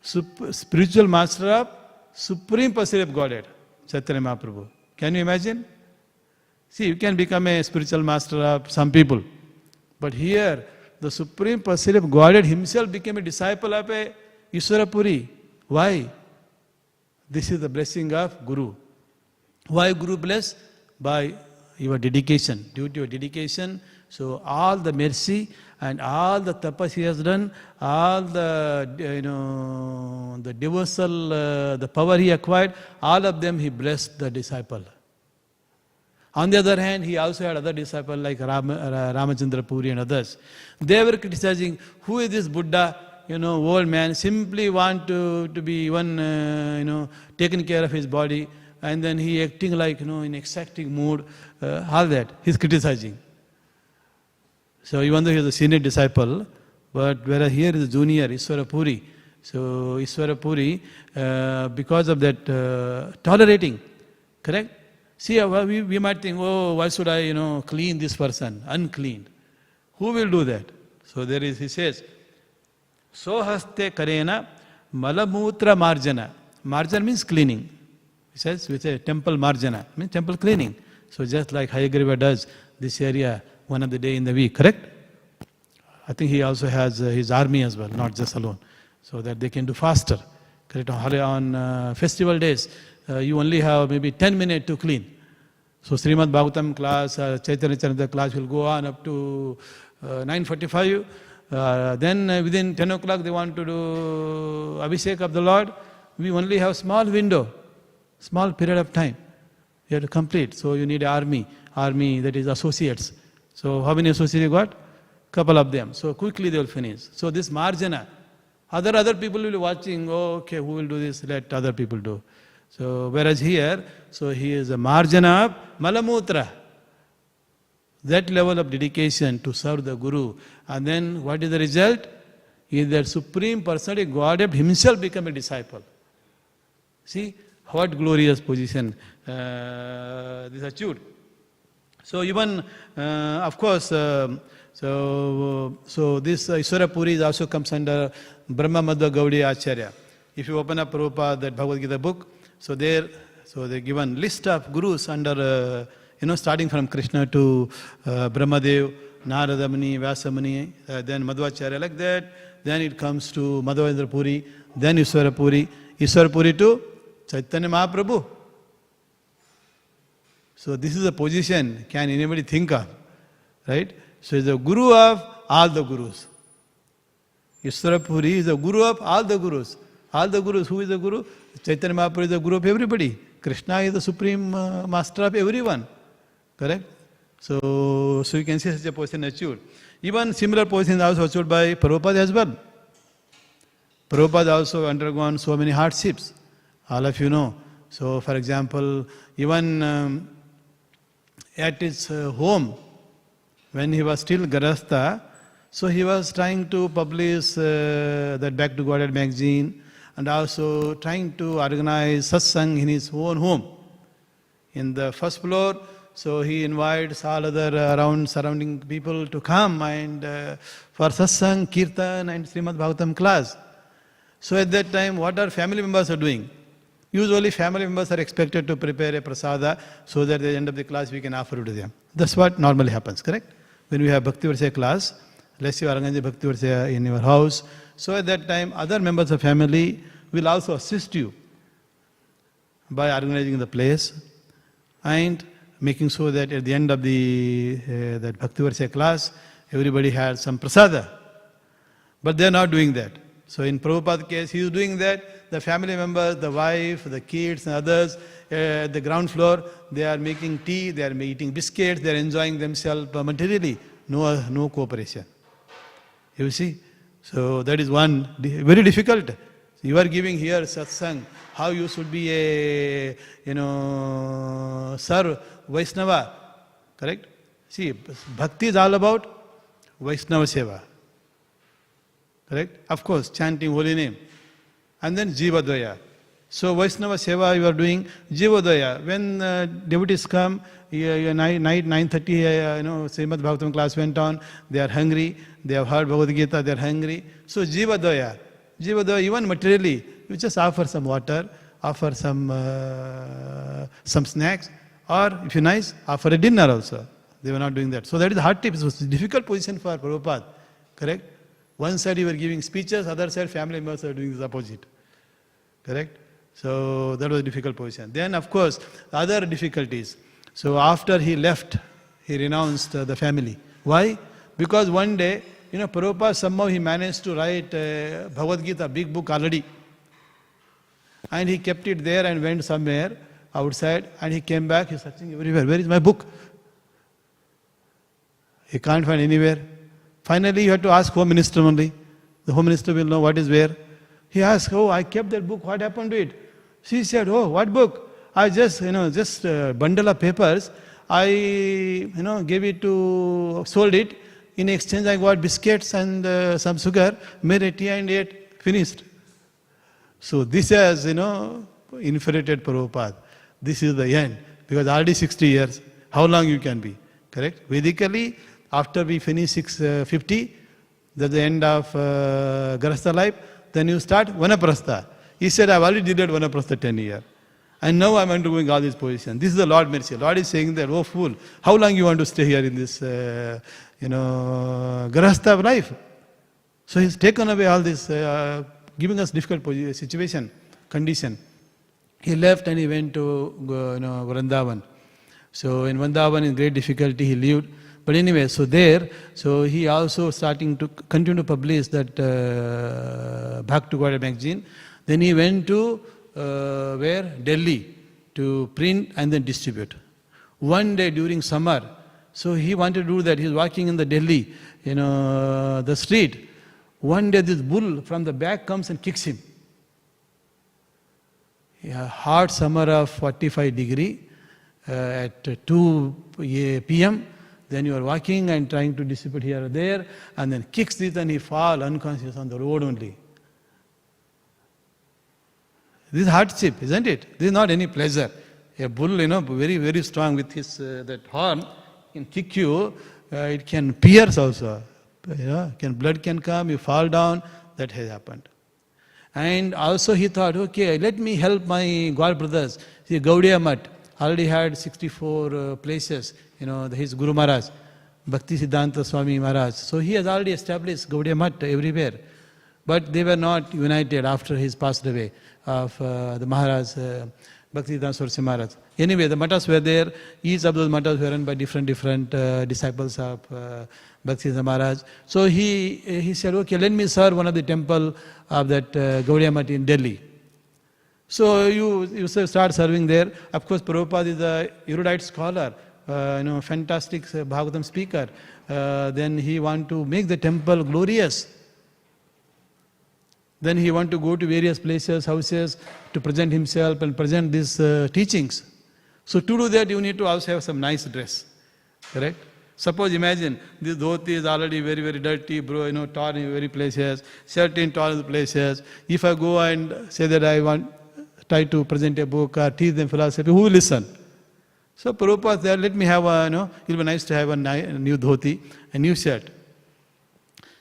spiritual master of Supreme Personality of Godhead, Chaitanya Mahaprabhu. Can you imagine? See, you can become a spiritual master of some people. But here, the Supreme Personality of Godhead himself became a disciple of a Ishvara Puri. Why? This is the blessing of Guru. Why Guru bless? By your dedication, due to your dedication. So all the mercy and all the tapas he has done, all the the devotional, the power he acquired, all of them he blessed the disciple. On the other hand, he also had other disciples like Ramachandra Puri and others. They were criticizing, who is this Buddha, old man, simply want to be one, taking care of his body, and then he acting like, in exacting mood, all that. He's criticizing. So even though he is a senior disciple, but whereas here is a junior, Ishvara Puri. So Ishvara Puri, because of that tolerating, correct? See, we might think, oh, why should I, clean this person, unclean? Who will do that? So there is, he says, Sohaste karena malamutra marjana. Marjana means cleaning. He says, with a temple marjana, means temple cleaning. So just like Hayagriva does this area one of the day in the week, correct? I think he also has his army as well, not just alone, so that they can do faster. Correct? On festival days, you only have maybe 10 minutes to clean. So Śrīmad Bhāgavatam class, Chaitanya Charita class will go on up to 9:45. Then within 10 o'clock they want to do Abhishek of the Lord. We only have small window, small period of time. You have to complete. So you need army that is associates. So how many associates you got? Couple of them. So quickly they will finish. So this marjana, other people will be watching, oh, okay, who will do this? Let other people do. So whereas here, so he is a marjana of malamutra. That level of dedication to serve the Guru. And then what is the result? Is that Supreme Personality Godhead himself become a disciple. See what glorious position this achieved. So even, of course, so this Ishvara Puri also comes under Brahma Madhva Gaudiya Acharya. If you open up Prabhupada, that Bhagavad Gita book, so they given list of gurus under, starting from Krishna to Brahmadev, Narada Muni, Vyasa Muni, then Madhvacharya, like that. Then it comes to Madhavendra Puri, then Ishvara Puri to Chaitanya Mahaprabhu. So this is a position, can anybody think of? Right? So he is the guru of all the gurus. Ishvara Puri is the guru of all the gurus. All the gurus, who is the guru? Chaitanya Mahaprabhu is the guru of everybody. Krishna is the supreme master of everyone. Correct? So you can see such a position achieved. Even similar position is also achieved by Prabhupada as well. Prabhupada also undergone so many hardships. All of you know. So for example, even at his home, when he was still Garastha, so he was trying to publish that Back to Godhead magazine, and also trying to organize satsang in his own home. In the first floor, so he invites all other surrounding people to come and for satsang, kirtan and Śrīmad Bhāgavatam class. So at that time, what our family members are doing? Usually family members are expected to prepare a prasada so that at the end of the class we can offer it to them. That's what normally happens, correct? When we have Bhaktivedanta class, let's say you organize Bhaktivedanta in your house, so at that time other members of family will also assist you by organizing the place and making sure that at the end of the that Bhaktivedanta class, everybody has some prasada. But they are not doing that. So in Prabhupada's case, he is doing that. The family members, the wife, the kids and others, the ground floor, they are making tea, they are eating biscuits, they are enjoying themselves materially. No cooperation. You see? So that is one, very difficult. You are giving here satsang, how you should be a, Sar Vaishnava, correct? See, bhakti is all about Vaishnava Seva. Correct? Of course, chanting holy name. And then Jivadvaya. So Vaishnava Seva you are doing, Jivadvaya. When devotees come, night 9:30, Śrīmad Bhāgavatam class went on, they are hungry, they have heard Bhagavad Gita, they are hungry. So Jivadvaya. Jivadvaya, even materially, you just offer some water, offer some snacks, or if you're nice, offer a dinner also. They were not doing that. So that is the hard tip. It was a difficult position for Prabhupada. Correct? One side you were giving speeches, other side family members are doing the opposite. Correct? So that was a difficult position. Then of course, other difficulties. So after he left, he renounced the family. Why? Because one day, Prabhupada somehow he managed to write Bhagavad Gita, big book already. And he kept it there and went somewhere outside and he came back, he's searching everywhere. Where is my book? He can't find anywhere. Finally, you have to ask Home Minister only. The Home Minister will know what is where. He asked, oh, I kept that book, what happened to it? She said, oh, what book? I just a bundle of papers. I, gave it to, sold it. In exchange, I got biscuits and some sugar, made a tea and ate, finished. So this has, infuriated Prabhupada. This is the end. Because already 60 years, how long you can be? Correct? Vedically, after we finish 650, that's the end of Grahastha life, then you start Vanaprastha. He said, I've already did that Vanaprastha 10 years. And now I'm undergoing all these positions. This is the Lord mercy. Lord is saying that, oh fool, how long you want to stay here in this, Grahastha life? So he's taken away all this, giving us difficult situation, condition. He left and he went to Vrindavan. So in Vrindavan, in great difficulty, he lived. But anyway, so there, so he also starting to continue to publish that Bhaktivedanta magazine. Then he went to where? Delhi, to print and then distribute. One day during summer, so he wanted to do that. He was walking in the Delhi, the street. One day this bull from the back comes and kicks him. Hot summer of 45 degree at 2 p.m. Then you are walking and trying to distribute here or there, and then kicks this and he falls unconscious on the road only. This is hardship, isn't it? This is not any pleasure. A bull, very, very strong with his that horn, can kick you. It can pierce also. Blood can come, you fall down. That has happened. And also he thought, okay, let me help my God brothers. See, Gaudiya Math already had 64 places. His Guru Maharaj, Bhaktivedanta Swami Maharaj. So he has already established Gaudiya Math everywhere. But they were not united after his passed away of the Maharaj, Bhaktivedanta Swami Maharaj. Anyway, the matas were there. Each of those matas were run by different disciples of Bhaktivedanta Maharaj. So he said, okay, let me serve one of the temple of that Gaudiya Math in Delhi. So you start serving there. Of course, Prabhupada is a erudite scholar, fantastic Bhagavatam speaker. Then he want to make the temple glorious. Then he want to go to various places, houses, to present himself and present these teachings. So to do that, you need to also have some nice dress. Correct? Suppose imagine, this dhoti is already very, very dirty, torn in very places, shirt in torn places. If I go and say that I try to present a book or teach them philosophy, who will listen? So Prabhupada said, let me have it will be nice to have a new dhoti, a new shirt.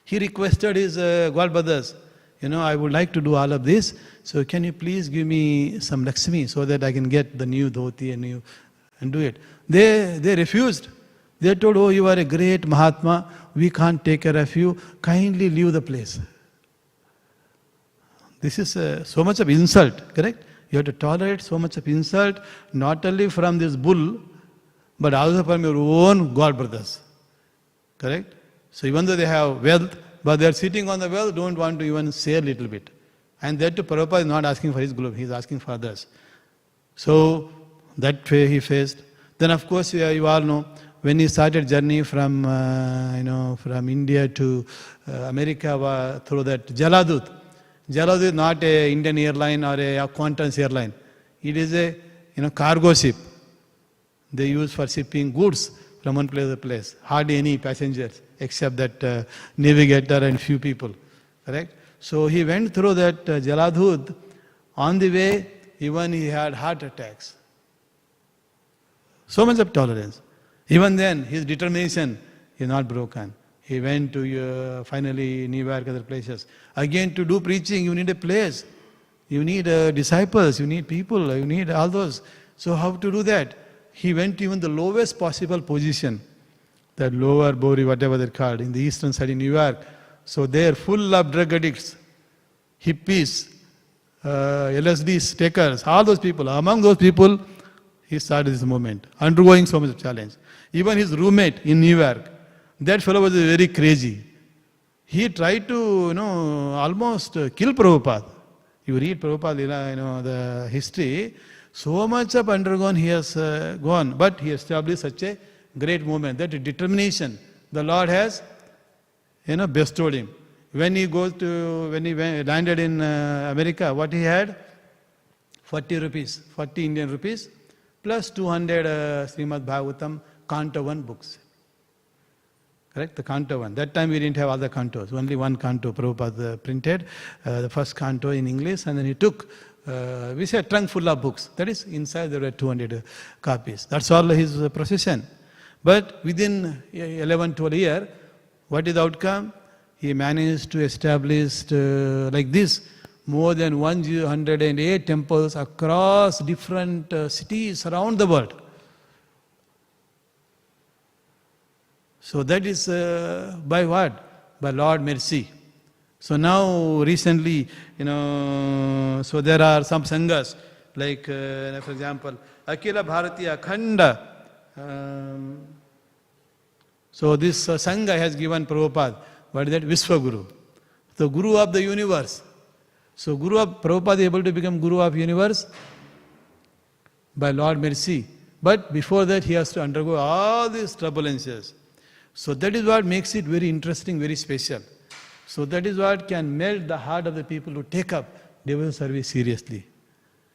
He requested his godbrothers, I would like to do all of this, so can you please give me some Lakshmi so that I can get the new dhoti and do it. They refused. They told, oh, you are a great Mahatma, we can't take care of you, kindly leave the place. This is so much of insult, correct? You have to tolerate so much of insult, not only from this bull, but also from your own God brothers. Correct? So even though they have wealth, but they are sitting on the wealth, don't want to even say a little bit. And that too, Prabhupada is not asking for his glory, he is asking for others. So that way he faced. Then of course, you all know, when he started journey from India to America through that Jaladut. Jaladut is not a Indian airline or a Qantas airline. It is a cargo ship. They use for shipping goods from one place to place. Hardly any passengers except that navigator and few people. Correct? So he went through that Jaladhud. On the way, even he had heart attacks. So much of tolerance. Even then, his determination is not broken. He went to finally New York, other places. Again, to do preaching, you need a place. You need disciples, you need people, you need all those. So how to do that? He went to even the lowest possible position. That lower Bori, whatever they're called, in the eastern side in New York. So they're full of drug addicts, hippies, LSD takers, all those people. Among those people, he started this movement, undergoing so much challenge. Even his roommate in New York, that fellow was very crazy. He tried to, almost kill Prabhupada. You read Prabhupada, the history, so much of undergone he has gone, but he established such a great movement, that determination the Lord has, bestowed him. When he landed in America, what he had? 40 rupees, 40 Indian rupees, plus 200 Śrīmad Bhāgavatam, Canto 1 books. Correct? The Canto 1. That time we didn't have other cantos, only one canto Prabhupada printed, the first canto in English, and then he took, we say a trunk full of books. That is, inside there were 200 copies. That's all his procession. But within 11-12 years, what is the outcome? He managed to establish like this, more than 108 temples across different cities around the world. So that is by what? By Lord mercy. So now recently, so there are some sanghas, like for example, Akila Bharatiya Khanda. So this sangha has given Prabhupada, what is that? Vishwaguru, the Guru of the universe. So Guru of Prabhupada is able to become Guru of universe by Lord mercy. But before that he has to undergo all these turbulences. So that is what makes it very interesting, very special. So that is what can melt the heart of the people who take up devotional service seriously.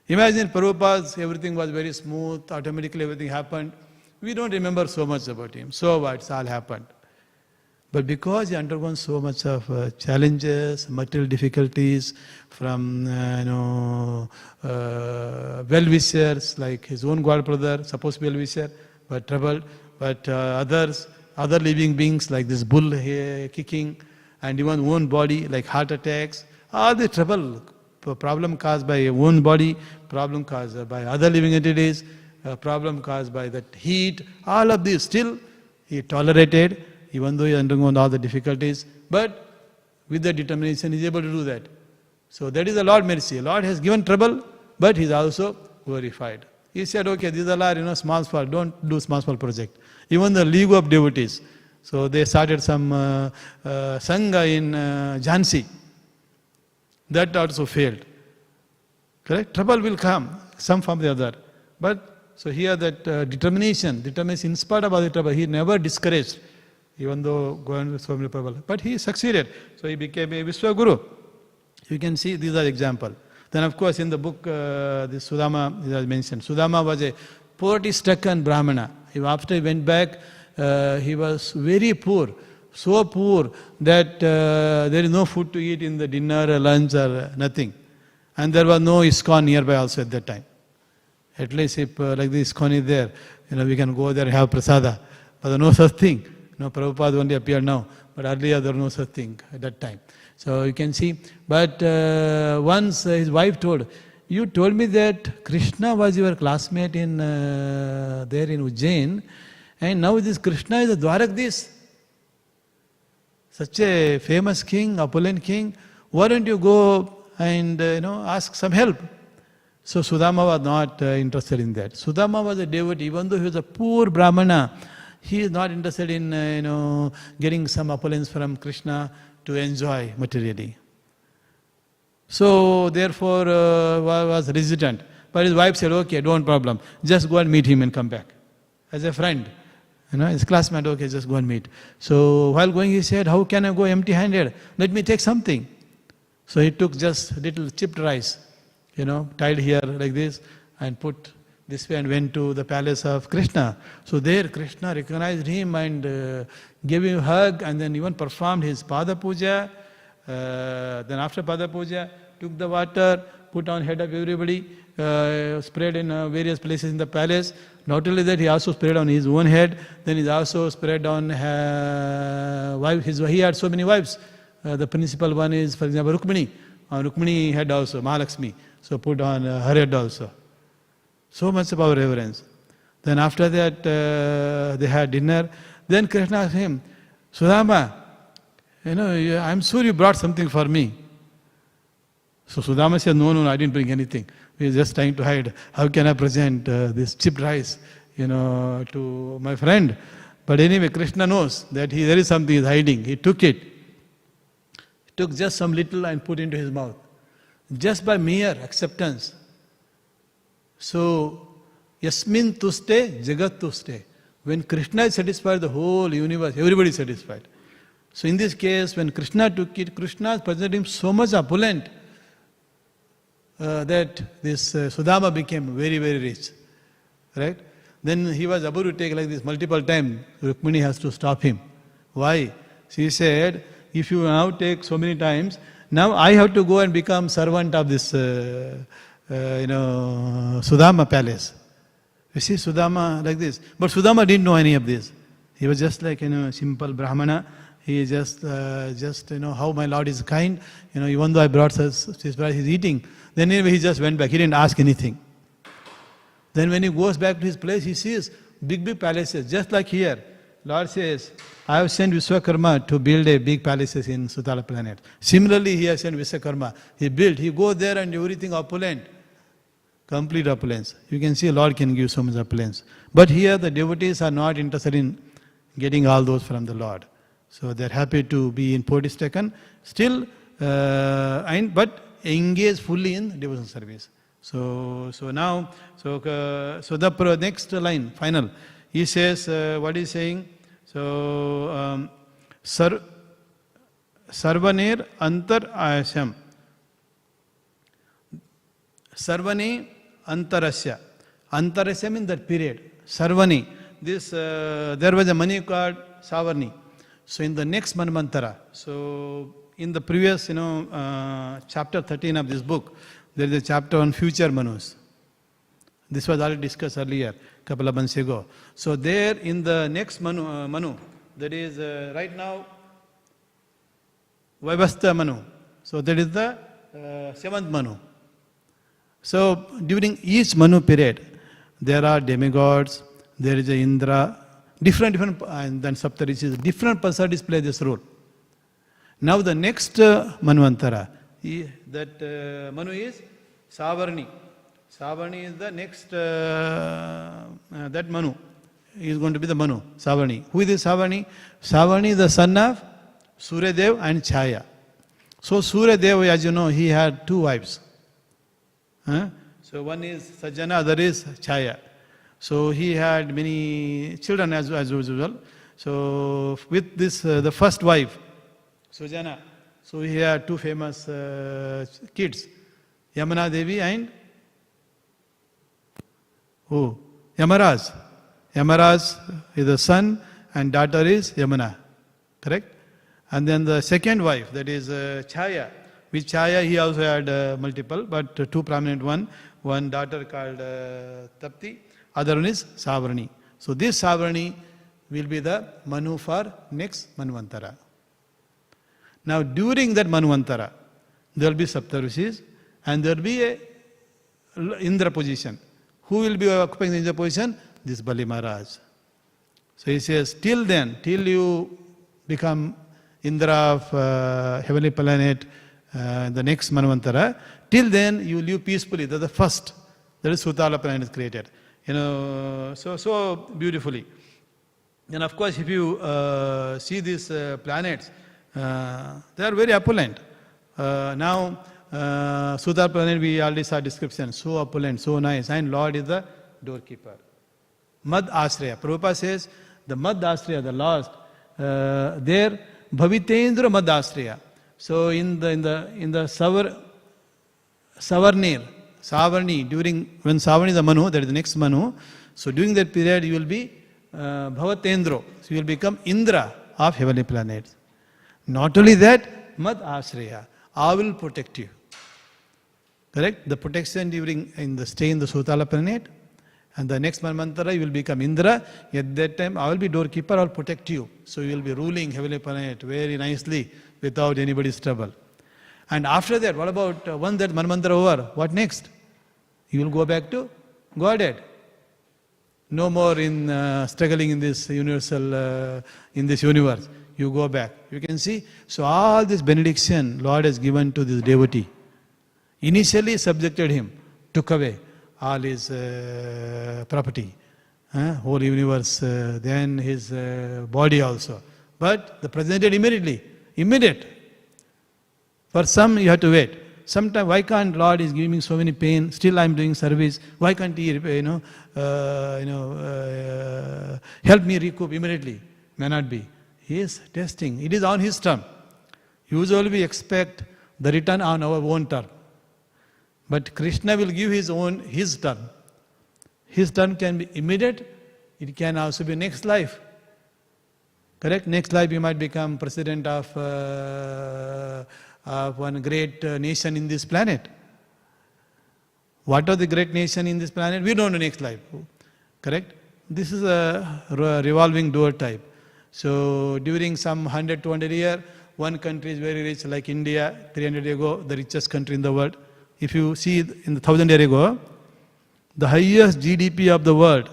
Imagine Prabhupada's everything was very smooth, automatically everything happened. We don't remember so much about him. So what? It's all happened. But because he undergone so much of challenges, material difficulties from well-wishers, like his own god brother, supposed to be well-wisher, but troubled, but other living beings like this bull kicking, and even own body like heart attacks, all the trouble, problem caused by your own body, problem caused by other living entities, problem caused by that heat, all of this still he tolerated, even though he undergone all the difficulties, but with the determination he is able to do that. So that is the Lord mercy. Lord has given trouble, but he is also glorified. He said, okay, these are all small, don't do small project. Even the League of Devotees, so they started some sangha in Jhansi. That also failed. Correct? Trouble will come, some from the other. But so here that determination in spite of all the trouble, he never discouraged, even though going with so many trouble. But he succeeded. So he became a Vishwaguru. You can see these are examples. Then of course in the book, this Sudama is mentioned. Sudama was a poverty-stricken Brahmana. After he went back, he was very poor, so poor that there is no food to eat in the dinner, lunch or nothing. And there was no ISKCON nearby also at that time. At least if like the ISKCON is there, we can go there and have prasada. But there was no such thing. Prabhupada only appeared now, but earlier there was no such thing at that time. So you can see. But once his wife told, you told me that Krishna was your classmate in there in Ujjain, and now this Krishna is a Dwarakadhish, such a famous king, opulent king. Why don't you go and ask some help? So Sudama was not interested in that. Sudama was a devotee, even though he was a poor Brahmana. He is not interested in getting some opulence from Krishna to enjoy materially. So therefore was hesitant. But his wife said, okay, don't problem. Just go and meet him and come back. As a friend. His classmate, okay, just go and meet. So while going he said, how can I go empty-handed? Let me take something. So he took just a little chipped rice, tied here like this and put this way and went to the palace of Krishna. So there Krishna recognized him and gave him a hug and then even performed his Pada Puja Then after Pada Puja, took the water, put on head of everybody, spread in various places in the palace. Not only that, he also spread on his own head, then he also spread on wife. He had so many wives. The principal one is, for example, Rukmini. On Rukmini head also, Mahalakshmi. So put on her head also. So much of our reverence. Then after that, they had dinner. Then Krishna asked him, Sudama, I'm sure you brought something for me. So Sudama said, no, I didn't bring anything. We were just trying to hide. How can I present this chipped rice, to my friend? But anyway, Krishna knows that there is something he's hiding. He took it. He took just some little and put into his mouth. Just by mere acceptance. So, Yasmin tuste, Jagat tuste. When Krishna is satisfied, the whole universe, everybody is satisfied. So in this case, when Krishna took it, Krishna presented him so much opulent that this Sudama became very, very rich. Right? Then he was about to take like this multiple times. Rukmini has to stop him. Why? She said, if you now take so many times, now I have to go and become servant of this, Sudama palace. You see Sudama like this. But Sudama didn't know any of this. He was just like, simple Brahmana. He just how my Lord is kind. Even though I brought his bride, he's eating. Then anyway, he just went back. He didn't ask anything. Then when he goes back to his place, he sees big, big palaces, just like here. Lord says, I have sent Vishwakarma to build a big palaces in Sutala planet. Similarly, he has sent Vishwakarma. He built. He goes there and everything opulent. Complete opulence. You can see Lord can give so much opulence. But here the devotees are not interested in getting all those from the Lord. So they are happy to be in Podhistakan, still, but engage fully in devotional service. So the next line, final. He says, what is saying? So, Sarvanir Antar Ayasham. Sarvani Antarasya. Antarasya means that period. Sarvani. This, there was a money called Savarni. So in the next Manvantara, so in the previous, chapter 13 of this book, there is a chapter on future Manus. This was already discussed earlier, couple of months ago. So there in the next Manu, that is right now, Vaivastha Manu. So that is the seventh Manu. So during each Manu period, there are demigods, there is a Indra, different, and then Saptarishis, different personalities play this role. Now the next Manvantara, that Manu is Savarni. Savarni is the next, that Manu is going to be the Manu, Savarni. Who is this Savarni? Savarni is the son of Suryadev and Chaya. So Suryadev, as you know, he had two wives. So one is Sajjana, other is Chaya. So he had many children as usual. So with this, the first wife, Sujana, so he had two famous kids, Yamuna Devi and who? Yamaraj. Yamaraj is the son and daughter is Yamuna. Correct? And then the second wife, that is Chaya. With Chaya he also had multiple, but two prominent one. One daughter called Tapti, other one is Savarni. So this Savarni will be the Manu for next Manvantara. Now during that Manvantara, there will be Saptarishis and there will be a Indra position. Who will be occupying the Indra position? This Bali Maharaj. So he says, till then, till you become Indra of heavenly planet, the next Manvantara, till then you live peacefully. That's the first. That is Sutala planet is created. So beautifully. And of course, if you see these planets, they are very opulent. Now, Sutala planet, we already saw description. So opulent, so nice. And Lord is the doorkeeper. Mad Ashraya. Prabhupada says, the Mad Ashraya, the last, there, Bhavitendra Mad Ashraya. So in the Savarni, during when Savarni is the Manu, that is the next Manu. So during that period you will be Bhavatendro. So you will become Indra of heavenly planets. Not only that, Mad Ashraya. I will protect you. Correct? The protection during stay in the Sutala planet, and the next manvantara you will become Indra. At that time I will be doorkeeper, I will protect you. So you will be ruling heavenly planet very nicely without anybody's trouble. And after that, what about once that manvantara over, what next? You will go back to Godhead. No more in struggling in this universal, in this universe. You go back. You can see. So all this benediction Lord has given to this devotee. Initially subjected him, took away all his property, whole universe, then his body also. But the presented immediately, immediate. For some you have to wait. Sometimes, why can't Lord is giving me so many pain? Still I am doing service. Why can't He, help me recoup immediately? May not be. He is testing. It is on His term. Usually we expect the return on our own term. But Krishna will give His term. His term can be immediate. It can also be next life. Correct? Next life you might become president of one great nation in this planet. What are the great nation in this planet? We don't know next life. Correct? This is a revolving door type. So during some 100, 200 years, one country is very rich, like India, 300 years ago, the richest country in the world. If you see in the 1000 years ago, the highest GDP of the world,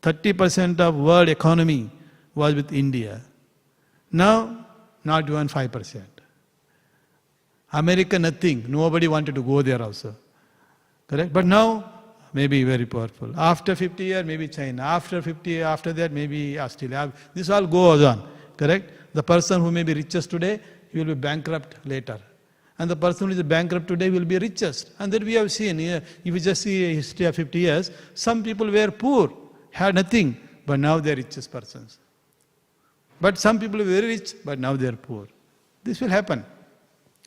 30% of world economy was with India. Now, not even 5%. America, nothing. Nobody wanted to go there also. Correct? But now, maybe very powerful. After 50 years, maybe China. After 50 years, after that, maybe Australia. This all goes on. Correct? The person who may be richest today, he will be bankrupt later. And the person who is bankrupt today will be richest. And that we have seen here. If you just see a history of 50 years, some people were poor, had nothing, but now they are richest persons. But some people are very rich, but now they are poor. This will happen.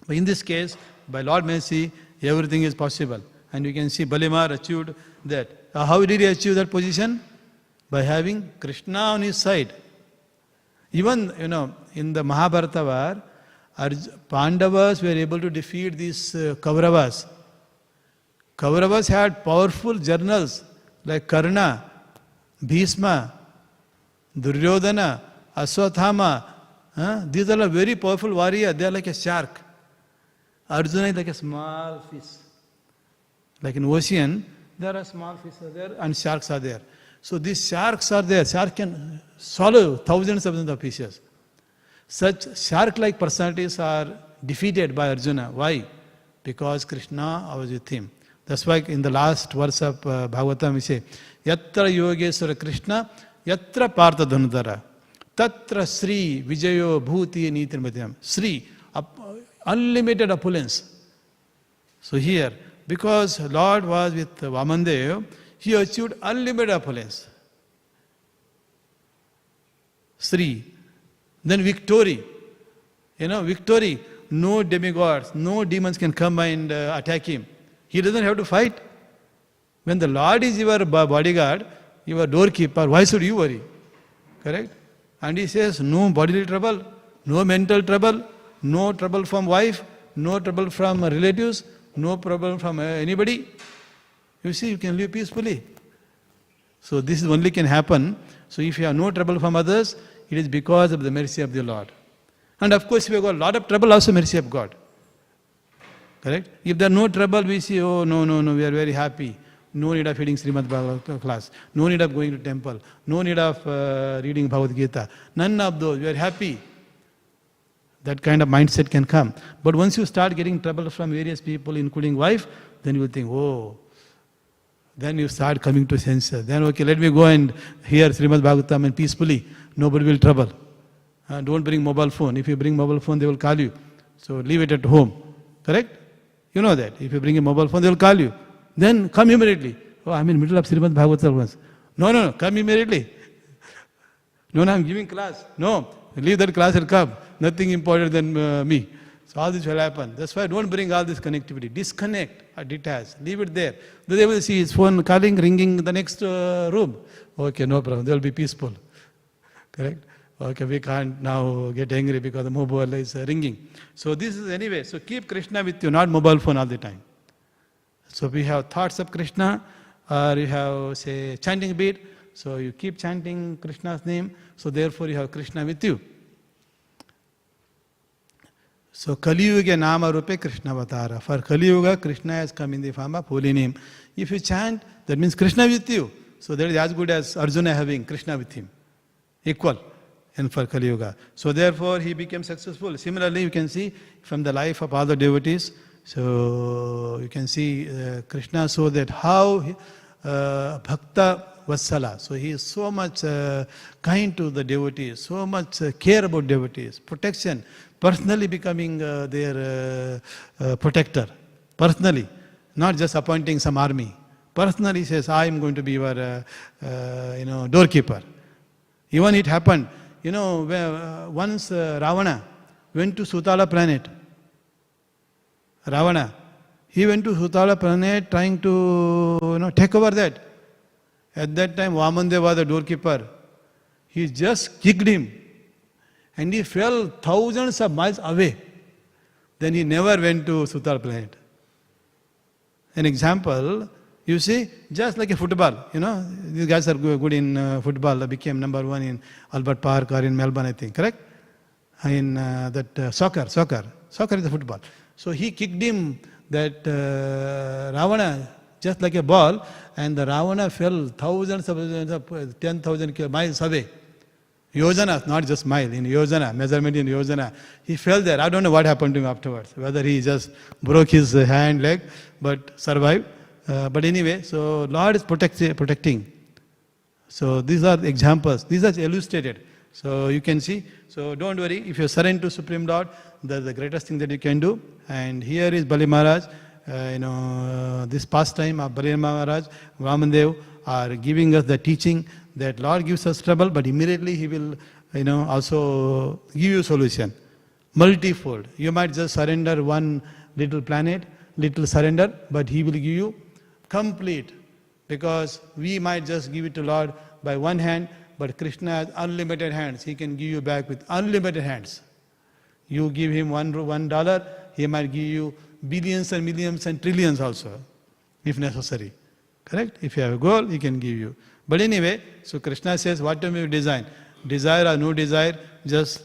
But in this case, by Lord mercy, everything is possible. And you can see Balimar achieved that. How did he achieve that position? By having Krishna on his side. Even, in the Mahabharata war, Pandavas were able to defeat these Kauravas. Kauravas had powerful generals like Karna, Bhishma, Duryodhana, Aswathama. These are very powerful warriors. They are like a shark. Arjuna is like a small fish. Like in ocean, there are small fish are there and sharks are there. So these sharks are there. Shark can swallow thousands of fishes. Such shark-like personalities are defeated by Arjuna. Why? Because Krishna was with him. That's why in the last verse of Bhagavatam we say, Yatra Yogeswara Krishna, Yatra Partha Dhanudhara, Tatra Sri Vijayo Bhuti Nitirmadhyam. Sri, unlimited opulence. So here, because Lord was with Vamandev, he achieved unlimited opulence. Sri. Then victory. Victory. No demigods, no demons can come and attack him. He doesn't have to fight. When the Lord is your bodyguard, your doorkeeper, why should you worry? Correct? And he says, no bodily trouble, no mental trouble, no trouble from wife, no trouble from relatives, no problem from anybody. You see, you can live peacefully. So this only can happen. So if you have no trouble from others, it is because of the mercy of the Lord. And of course, if you have got a lot of trouble, also mercy of God. Correct? If there are no trouble, we say, oh, no, we are very happy. No need of reading Śrīmad Bhāgavatam class. No need of going to temple. No need of reading Bhagavad Gita. None of those. We are happy. That kind of mindset can come. But once you start getting trouble from various people, including wife, then you will think, oh, then you start coming to senses. Then, okay, let me go and hear Śrīmad Bhāgavatam and peacefully. Nobody will trouble. Don't bring mobile phone. If you bring mobile phone, they will call you. So leave it at home. Correct? You know that. If you bring a mobile phone, they will call you. Then come immediately. Oh, I'm in the middle of Śrīmad Bhāgavatam once. No, come immediately. No, I'm giving class. No, leave that class and come. Nothing important than me. So all this will happen. That's why don't bring all this connectivity. Disconnect or detach. Leave it there. They will see his phone calling, ringing in the next room. Okay, no problem. They will be peaceful. Correct? Okay, we can't now get angry because the mobile is ringing. So this is anyway, so keep Krishna with you, not mobile phone all the time. So we have thoughts of Krishna, or you have, say, chanting beat, so you keep chanting Krishna's name, so therefore you have Krishna with you. So Kali Yuga Nama Rupe Krishna Avatara. For Kali Yuga, Krishna has come in the form of holy name. If you chant, that means Krishna with you. So that is as good as Arjuna having Krishna with him. Equal. And for Kali Yuga. So therefore he became successful. Similarly, you can see from the life of all the devotees, so you can see Krishna so that how Bhakta Vatsala. So he is so much kind to the devotees, so much care about devotees, protection, personally becoming their protector, personally, not just appointing some army. Personally says, I am going to be your doorkeeper. Even it happened, once Ravana went to Sutala planet. Ravana, he went to Sutala planet trying to take over that. At that time, Vamandeva was the doorkeeper. He just kicked him. And he fell thousands of miles away. Then he never went to Sutala planet. An example, you see, just like a football, these guys are good in football, became number one in Albert Park or in Melbourne, I think, correct? In soccer is the football. So he kicked him, that Ravana, just like a ball, and the Ravana fell thousands of 10,000 miles away. Yojana, not just mile, in Yojana, measurement in Yojana. He fell there. I don't know what happened to him afterwards, whether he just broke his hand, leg, but survived. But anyway, so Lord is protecting. So these are examples. These are illustrated. So you can see. So don't worry. If you surrender to Supreme Lord, that's the greatest thing that you can do. And here is Bali Maharaj. This pastime of Bali Maharaj, Vamandev are giving us the teaching that Lord gives us trouble, but immediately He will, also give you solution. Multifold. You might just surrender one little planet, little surrender, but He will give you complete. Because we might just give it to Lord by one hand, but Krishna has unlimited hands. He can give you back with unlimited hands. You give Him $1, He might give you billions and millions and trillions also, if necessary. Correct? If you have a goal, He can give you. But anyway, so Krishna says, whatever you desire or no desire, just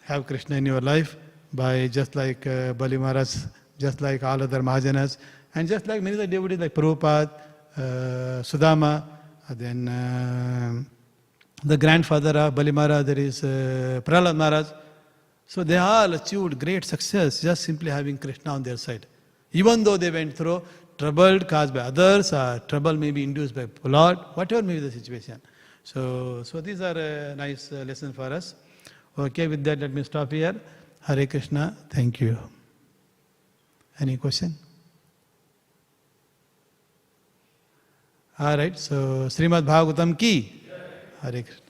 have Krishna in your life by just like Bali Maharaj, just like all other Mahajanas, and just like many other devotees like Prabhupada, Sudama, then the grandfather of Bali Maharaj, there is Prahlad Maharaj. So they all achieved great success just simply having Krishna on their side. Even though they went through trouble caused by others, or trouble may be induced by Lord, whatever may be the situation. So these are a nice lesson for us. Okay, with that, let me stop here. Hare Krishna. Thank you. Any question? All right, so Śrīmad Bhāgavatam ki. Hare Krishna.